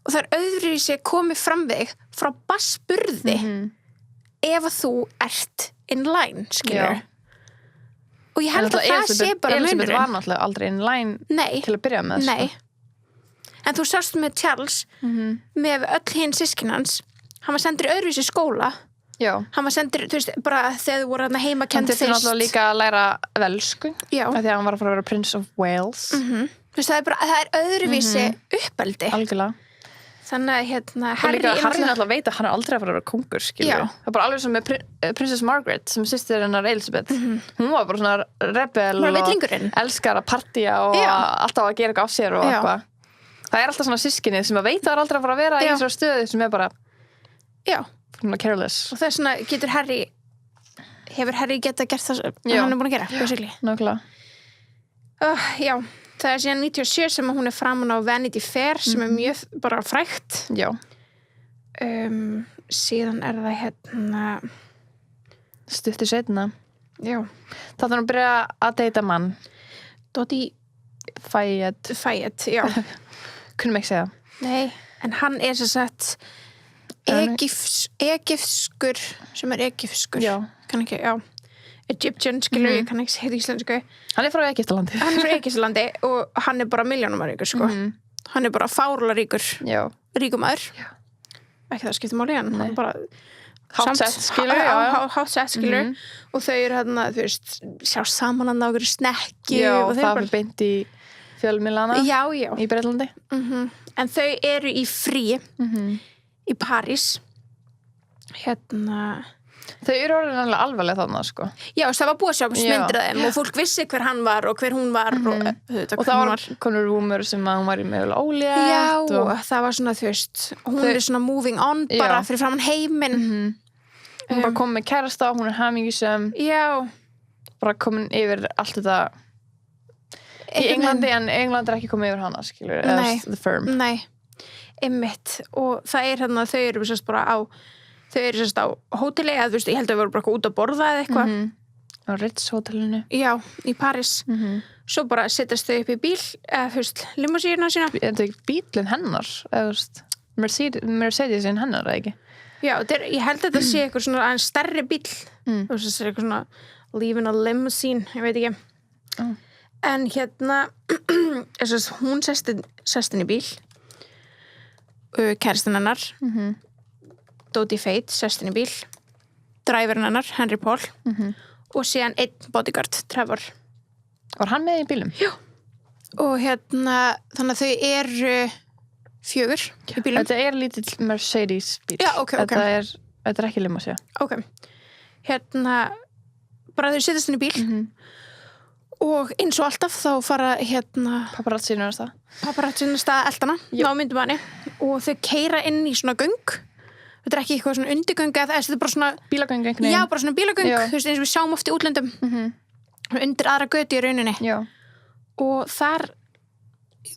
og það er öðruvísi að komi fram við þig frá bassburði ef að þú ert in line, skilur. Já. Og ég held að það sé bara Elizabeth var munurinn. náttúrulega aldrei in line Nei, til að byrja með, nei. En þú sást með Charles með öll hinn sískinans, hann var sendur í öðruvísi skóla. já, Hann var sendur, þú veist, bara þegar þú voru hann heima hann kend þurfti fyrst. náttúrulega líka að læra velsku Já. af því að hann var að fara að vera Prince of Wales Þú veist, það er öðruvísi uppeldi. algjörlega Þannig að og líka Harry náttúrulega veit að hann er aldrei að fara að vera kongur, skilur Já. það er bara alveg sem með Princess Margaret sem systir hennar Elizabeth hún var bara svona rebel Bara og villingurinn. elskar að partía og Já. alltaf að gera eitthvað af sér og Já. eitthvað það er alltaf svona systkinið sem að veit að það er aldrei að fara að vera í Já. þessari stöðu sem er bara Já, svona careless og þess vegna hefur Harry geta gert það sem Já. hann er búin að gera, basically. nákvæmlega Já, það er síðan 97 sem hún er framan á Vanity Fair sem er mjög bara frægt. já, Síðan er það stuttir setna já, þá þarf hann að byrja að deyta mann Dottie Fayed, já. kunnum ekki segja Nei, en hann er sem sagt egypskur sem er egypskur Já. kann ekki, já Egyptian, skilur, ég kann ekki heita íslensku. Hann frá Egyptalandi. Hann frá Egyptalandi og hann bara milljónumar ríkur, sko. Hann bara fárlega ríkur. Já. Ríkumæður. Ekki það skiptir máli, en hann bara hátt sett, skilur. Hátt sett, skilur. Og þau eru þarna, þú veist, sjá saman hann á okkur snekki. Já, og það er beint í fjölmiðlana. Já. Í Breitlandi. En þau eru í frí í París. Þau eru orðin alvarlega þarna, sko. Já, það var búið að sjá myndir af þeim og fólk vissi hver hann var og hver hún var og það var konur rúmur sem að hún var í mögulega ólétt. Já, og það var svona, þú veist, hún er svona moving on bara fyrir framan heiminn. Hún bara kom með kærasta, hún er hamingjusöm. Já. Bara komin yfir allt þetta í Englandi, en England er ekki komið yfir hana, skilur. Nei. The firm. Nei, einmitt. Og það er hérna, þau eru sérst bara á hóteli, eða þú veist, ég held að þau voru bara út að borða eða eitthvað. Á Ritz hótelinu. Já, í París. Svo bara sittast þau upp í bíl, eða þú veist, limúsíuna sína. Þetta ekki bílinn hennar, eða þú veist, Mercedesin hennar, eða ekki? Já, ég held að þetta sé eitthvað svona aðeins stærri bíl. Þú veist, það sé eitthvað svona leaving a limousine, ég veit ekki. En hérna, hún sest inn í bíl, kærastinn hennar, Dodie Fate, sest inn í bíl, driverinn hennar, Henry Paul, og síðan einn bodyguard, Trevor. Var hann með í bílum? Já. Og hérna, þannig að þau eru 4 í bílum. Þetta er lítill Mercedes bíl. Já, ok. Þetta er ekki limousin. Ok. Hérna, bara þau sittast inn í bíl, og eins og alltaf þá fara Paparazzi-nur að stað eldana, á myndumanni, og þau keyra inn í svona göng. Þetta er ekki eitthvað svona undirgöng eða þetta er bara svona bílagöng. Já, bara svona bílagöng, þú veist, eins og við sjáum oft í útlöndum. Undir aðra götu í rauninni. Já. Og þar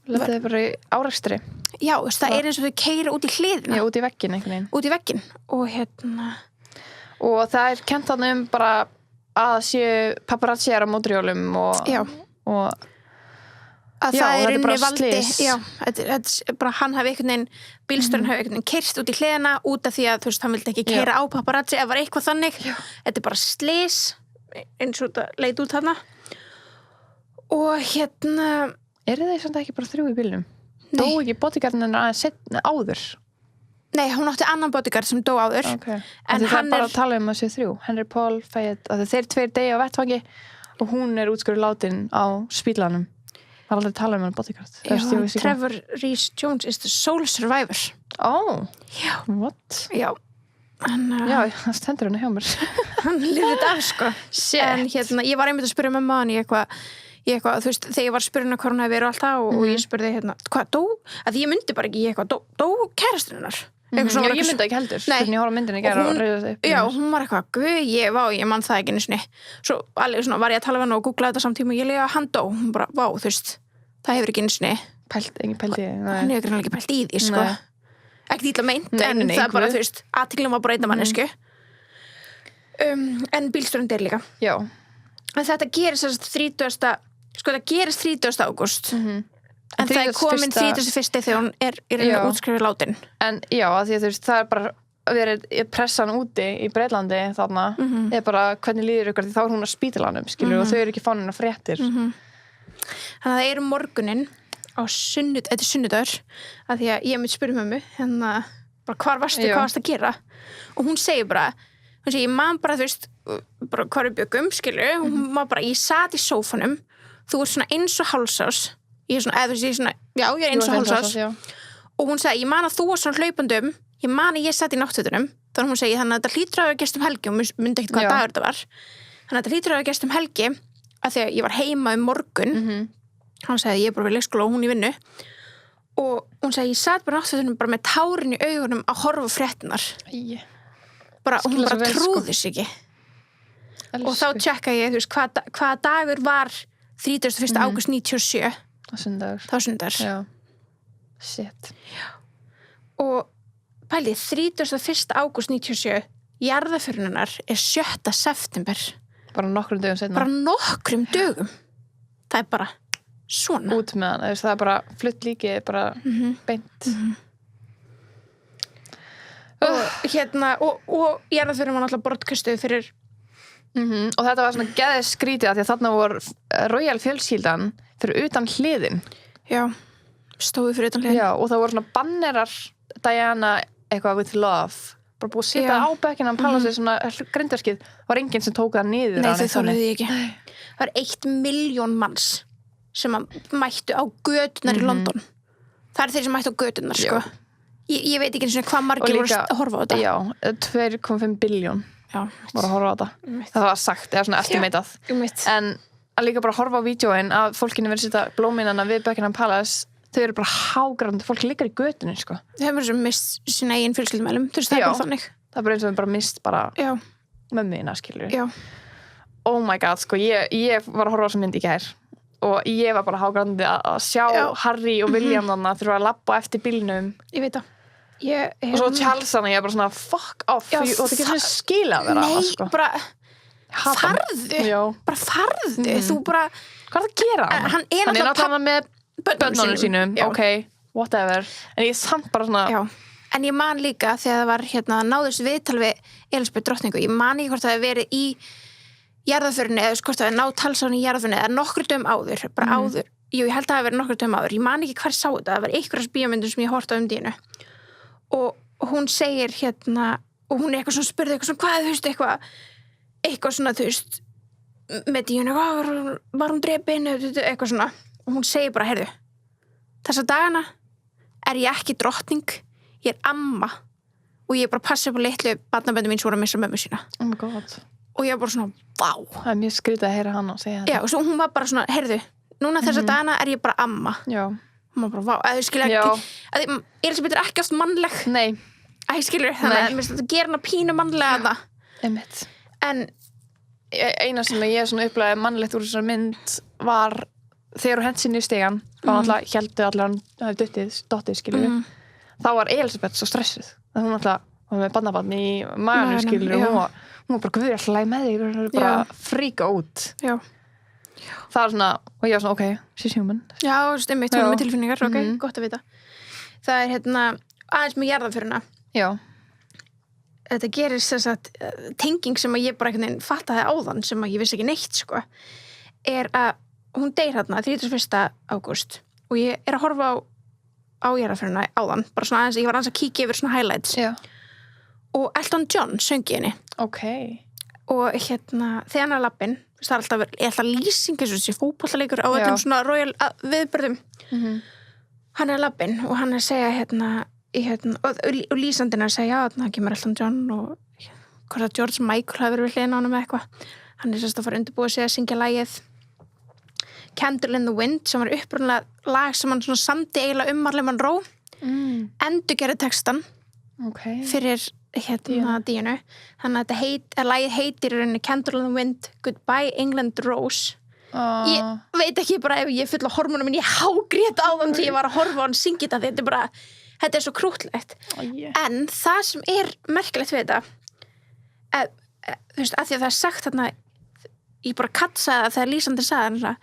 þetta er bara í árekstri. Já, það er eins og þau keyra út í hliðina. Já, út í vegginn einhvern veginn. Út í vegginn. Og það er kennt þarna bara að séu paparazzi á mótorhjólum og að það er bara valdi, slys. já, þetta er bara hann hafi einhvern veginn, bílstjórinn hafi einhvern veginn keyrt út í hliðina út af því að, þú veist, hann vildi ekki keyra á paparazzi ef var eitthvað þannig, þetta er bara slys eins og þetta leit út þarna og eru þeir samt ekki bara 3 í bílnum? Dó ekki bodyguardinn aðeins áður? Nei, hún átti annan bodyguard sem dó áður en það er bara að tala að séu 3 Henry Paul, Fayette, þeir 2 deyja á vettvangi og hún er útskurður látin á spílanum. Það er aldrei talað hann bodyguard. Trevor Rees Jones is the sole survivor. Já. What? Já. Já, það stendur hann hjá mér. Hann lifði þetta af, sko. En ég var einmitt að spyrja mamma hann í eitthvað, þú veist, þegar ég var að spyrja hann hvað hún hefði verið og allt það og ég spurði hvað dó? Að ég myndi bara ekki dó kærastinn hennar. Já, ég myndi ekki heldur. Hvernig ég horf á myndinni í gær og reyði upp. Já, hún var eitthvað, ég man það ekki einu sinni. Svo alveg svona var ég að tala við hann og googlaði þetta samtíma og ég lega hann dó. Hún bara, þú veist, það hefur ekki einu sinni. Engin pælt í því. Hann hefur ekki pælt í því, sko. Ekki ítla meint, en það er bara, þú veist, athyglinum var bara einna mannesku. En bílstjórinn deyr líka. Já. En þetta gerist 30. ágúst. En það er komin 31. þegar hún er í rauninu útskrifið látin. En já, því að þú veist, það er bara verið pressan úti í Breitlandi þarna, eða bara hvernig líður ykkur því þá er hún á spítalanum, skilur, og þau eru ekki fánin að fréttir. Þannig að það er morgunin á þetta er sunnudagur, að því að ég myndi spyrja mömmu, bara hvar varstu, hvað varstu að gera? Og hún segir bara, ég man bara, þú veist, bara hvar við bjöggum, skilur, hún var bara, ég sat í sófanum, þú ert svona eins og hálsás, ég er eins og hálsás og hún segi, ég man að þú var svona hlaupandum ég man að ég satt í náttfötunum þannig hún segi, þannig að þetta hlýtur að hafa gerst helgi og myndi ekkert hvaða dagur þetta var þannig að þetta hlýtur að hafa gerst helgi að því að ég var heima morgun hann segi, ég er bara við leikskóla og hún í vinnu og hún segi, ég satt bara náttfötunum bara með tárin í augunum að horfa fréttinar bara, hún bara trúði sig ekki og þá tjekka ég, þú veist, hvaða dagur var 31. ágúst 97 sundagur. Já. Shit. Já. Og pælið, 31. ágúst 97 jarðarförin hennar er 7. september. Bara nokkrum dögum seinna. Bara nokkrum dögum. Það er bara svona. Út með hann, það er bara flutt líki, bara beint. Og jarðarförin var náttúrulega brottkastuð fyrir Og þetta var svona geðið skrítið af því að þarna voru Royal fjölskyldan fyrir utan hliðin. Já, stóðu fyrir utan hliðin. Já, og það voru svona bannerar Diana eitthvað with love. Bara búið að setja á Buckingham Palace svona grindverkið. Það var enginn sem tók það niður. Nei, þau þorðuðu ekki. Það var 1 milljón manns sem mættu á götunar í London. Það er þeir sem mættu á götunar, sko. Ég veit ekki eins og hvað margir voru að horfa á þetta. Já, 2,5 billjón voru að horfa á þetta. Það var sagt, eða svona estimatað. En að líka bara horfa á vídeóin að fólkinu verið að setja blóminana við Buckingham Palace, þau eru bara hágrandi, fólk líkar í götunni, sko. Þau hefur svo mist sína eigin fjölskyldumælum, þú veist, það er bara þannig. Það er bara eins og þau bara mist bara mömmina, skilur við. Já. Oh my god, sko, ég var að horfa á þessa mynd í gær og ég var bara hágrandi að sjá Harry og William þarna þurfa að labba eftir bílnum. Ég veit það. Og svo Charles hana, ég er bara svona fuck off og það getur svona skila að vera nei, sko. bara farðu þú bara hvað er það að gera hann er náttúrulega með börnunum sínum ok, whatever en ég er samt bara svona en ég man líka þegar það var náðust viðtal við Elísabet drottningu, ég man ekki hvort það hefði verið í jarðarförinni eða hvort það hefði náð talsán í jarðarförinni eða nokkur dögum áður bara áður, jú ég held að það hefði verið nokkur dögum áður ég man ekki hver sá þetta, það var einhverjars bíómyndum sem ég horfði á Dínu og hún segir og hún er eitthvað svona spurði eitthvað svona hvað, þú veist, eitthvað svona, þú veist með Dínu, var hún drepin eitthvað svona, og hún segir bara heyrðu, þessa dagana er ég ekki drottning, ég er amma og ég er bara að passa upp á litlu barnaböndum mín svo að missa mömmu sína oh my god og ég er bara svona, vá það er mjög skrítið að heyra hann og segja þetta já, og svo hún var bara svona, heyrðu, núna þessa dagana er ég bara amma já hún var bara, vá, að þau skilja ekki Elísabet er ekki oft mannleg nei skilur, þannig að mér finnst þetta gera hana pínu mannlega einmitt en eina sem ég svona upplæði mannlegt úr þessar mynd var þegar hún hent sinni í stegan þá náttúrulega héldu allir hann hafi dottið skilur þá var Elísabet svo stressuð að hún náttúrulega var með barnabarn í maganum skilur og hún var bara guður að hlæja með þig og bara fríka út já það var svona, og ég var svona, ok, she's human já, stimmitt, hún er með tilfinningar ok, gott að vita það er aðeins með jarðarförina já þetta gerist þess að tenging sem að ég bara einhvern veginn fattaði áðan sem að ég vissi ekki neitt sko er að hún deyr 31. ágúst og ég er að horfa á jarðarförina áðan bara svona aðeins, ég var aðeins að kíkja yfir svona highlights já. Og Elton John söngi henni ok og þegar hann er lappinn það er alltaf lýsing eins og þessi fótboltaleikur á öllum svona royal viðbörðum hann er lappinn og hann er að segja og lýsandinn er að segja það kemur Elton John og hvort að George Michael hafi verið við hliðina á honum eða eitthvað hann er sérst að fara að undirbúa sig að syngja lagið Candle in the Wind sem var upprunalega lag sem hann svona samdi eiginlega Marilyn Monroe endurgerði textan fyrir Dínu þannig að lagið heitir Candle in the Wind, Goodbye England Rose ég veit ekki bara ef ég fulla hormónum minn ég hágrét á þann sem ég var að horfa á hann syngja þetta þetta er svo krútlegt en það sem er merkilegt við þetta þú veist, af því að það er sagt þarna ég bara katsaði það þegar lýsandi sagði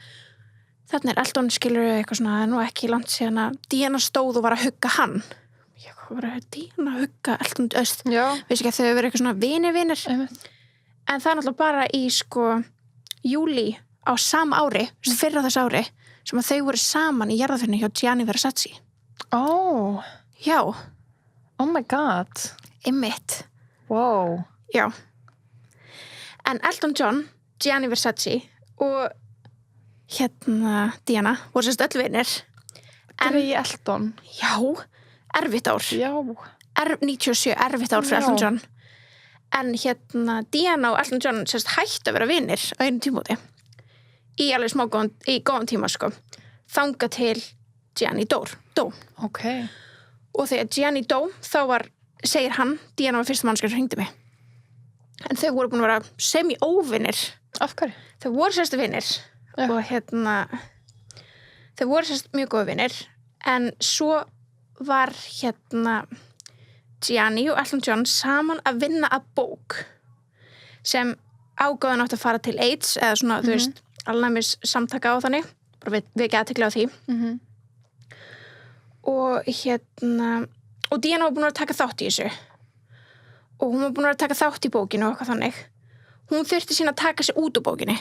þarna er Elton skilur eitthvað svona nú ekki langt síðan að Díana stóð og var að hugga hann var að Díana hugga Elton Öst veist ekki að þau verið eitthvað svona vinir en það er náttúrulega bara í sko júlí á sama ári fyrra þess ári sem að þau voru saman í jarðarförinni hjá Gianni Versace já oh my god einmitt wow já en Elton John, Gianni Versace og Díana voru sérst öll vinir en í Elton já erfitt ár já 97 erfitt ár fyrir Elton John en Díana og Elton John sérst hættu að vera vinir á einu tímóti í alveg smá góðan tíma sko þanga til Gianni dó okay. og þegar Gianni dó þá segir hann Díana var fyrsta mannskja sem hringdi mig en þau voru búin að vera semi-óvinir af hverju? Þau voru sérst vinir og þau voru sérst mjög góða vinir en svo var Gianni og Elton John saman að vinna að bók sem ágáðan átt að fara til AIDS eða svona, þú veist, alnæmis samtaka á þannig, bara við ekki aðtekla á því og Díana var búin að taka þátt í þessu og hún var búin að taka þátt í bókinu og eitthvað þannig hún þurfti sína að taka sig út úr bókinni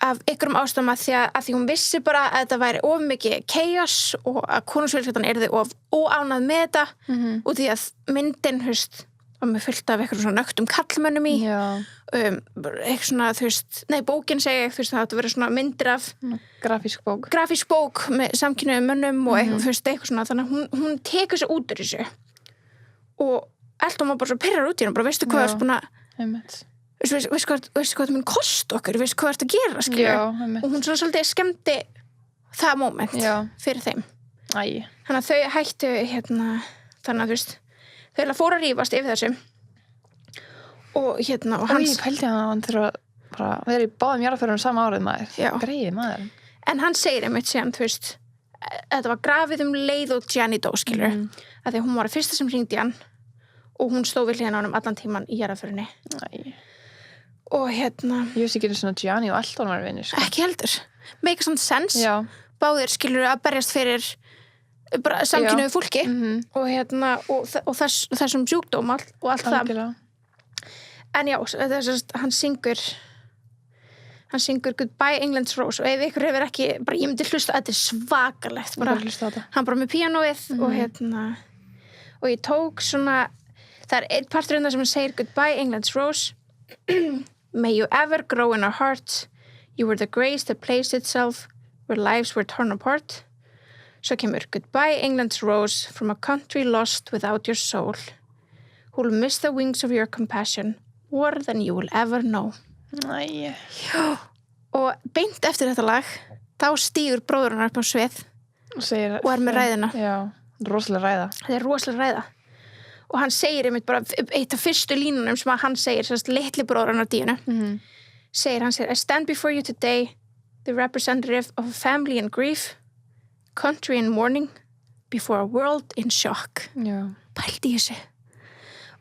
af einhverjum ástæðum að því hún vissi bara að þetta væri of mikið chaos og að konungsfjölskyldan yrði of óánað með þetta og því að myndin, var með fullt af eitthvað svona nögtum kallmönnum í eitthvað svona, bókin segi það átti að vera svona myndir af grafísk bók með samkynhneigðum mönnum og eitthvað svona, þannig að hún tekur sig út úr þessu og Elton var bara svo pirrar út í henni, bara veistu hvað er búin að veistu hvað það mun kosta okkur, veistu hvað það er að gera, skilur og hún svona svolítið skemmti það moment fyrir þeim. Þannig að þau hættu þannig að þau fóru að rífast yfir þessu og og hans ég pældi hann þurfa bara að vera í báðum jarðarförum sama árið maður greið maður en hann segir einmitt síðan þetta var grafið leið og Gianni dó, skilur að því hún var fyrsta sem hringdi hann og hún stóð við hliðina á honum allan tíman í jarðarförinni og ég veist ekki svona Gianni og Elton var vinir ekki heldur, make some sense báðir, skilur, að berjast fyrir bara samkynhneigðu fólki og þessum sjúkdóm og allt það en hann syngur Goodbye England's Rose og ef ykkur hefur ekki, bara ég myndi hlusta þetta er svakalegt, hann bara með píanóið og ég tók svona það er einn partur það sem hann segir Goodbye England's Rose May you ever grow in our hearts You were the grace that placed itself where lives were torn apart Svo kemur Goodbye England's Rose from a country lost without your soul Who'll miss the wings of your compassion more than you will ever know og beint eftir þetta lag þá stígur bróður hann upp á svið og er með ræðina rosalega ræða þetta er rosalega ræða og hann segir einmitt bara eitt af fyrstu línunum sem hann segir litli bróður hann á Díönu hann segir I stand before you today the representative of a family in grief country in mourning before a world in shock pældi í þessu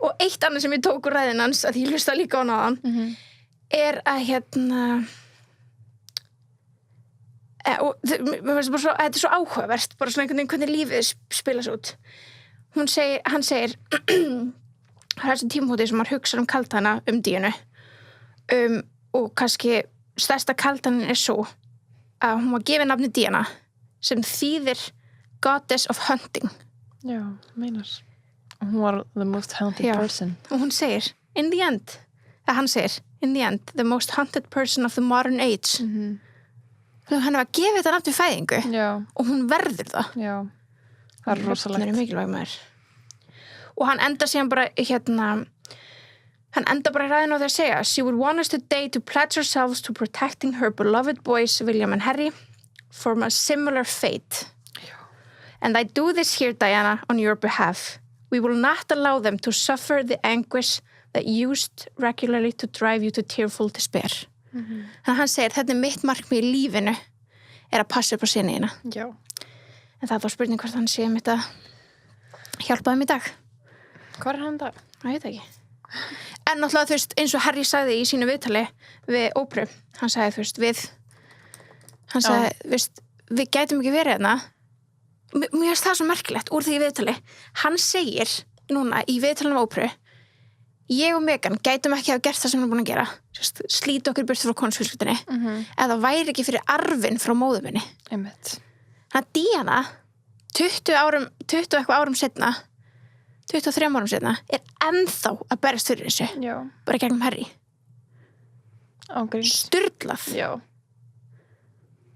og eitt annað sem ég tók úr ræðin hans að ég hlusta líka á hann er að og þetta er svo áhugavert bara svona einhvern veginn hvernig lífið spilast út hann segir það er þessi tímahóti sem hann hugsar kaldhæðna Díönu og kannski stærsta kaldhæðnin er svo að hún var gefin nafni Díana sem þýðir Goddess of Hunting meinar hún var the most haunted person og hún segir in the end the most haunted person of the modern age hann var að gefa þetta nafn til fæðingu og hún verður það það er rosalegt er mikilvæg maður og hann enda síðan bara hann enda bara ræðin á því að segja she would want us today to pledge ourselves to protecting her beloved boys William and Harry from a similar fate and I do this here Diana on your behalf We will not allow them to suffer the anguish that used regularly to drive you to tearful despair. Þannig að hann segir, þetta er mitt markmið í lífinu er að passa upp á sinniðina. En það var spurning hvort hann sé mitt að hjálpa þeim í dag. Hvað er hann í dag? Það veit ekki. En náttúrulega, eins og Harry sagði í sínu viðtali við Ópru, hann sagði, við gætum ekki verið hérna. Mér finnst það svo merkilegt úr því viðtali hann segir núna í viðtalinu Ópru ég og Megan gætum ekki hafa gert það sem við erum búin að gera slíta okkur burt frá konungsfjölskyldunni eða væri ekki fyrir arfinn frá móður minni einmitt þannig að Díana 20 eitthvað árum setna 23 árum setna er ennþá að berast fyrir þessu bara gegnum Harry sturlað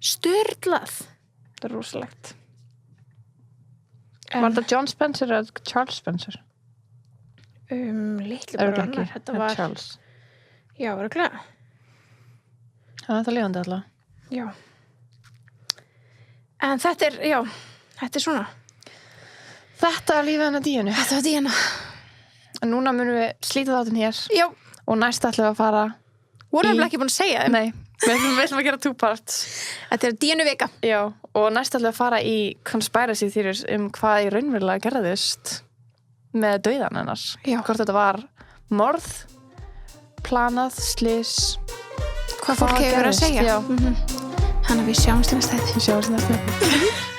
sturlað það er rosalegt Var þetta John Spencer eða Charles Spencer? Litli bara annar. Þetta var Charles. Já, örugglega. Þetta er lifandi alltaf. Já. En þetta er svona. Þetta er lífið hennar Díönu. Þetta var Díana. En núna munum við slíta þáttinn hér. Já. Og næst ætlum við að fara Vorum við ekki búin að segja þeim? Nei. Við ætlum að gera 2 parts. Þetta er Díönu vika. Já, og næst ætlum við að fara í conspiracy theories hvað í raunverulega gerðist með dauðan hennar. Hvort þetta var morð, planað, slys, hvað fólk hefur að segja. Já. Þannig að við sjáumst næsta þetta. Við sjáumst næsta þetta.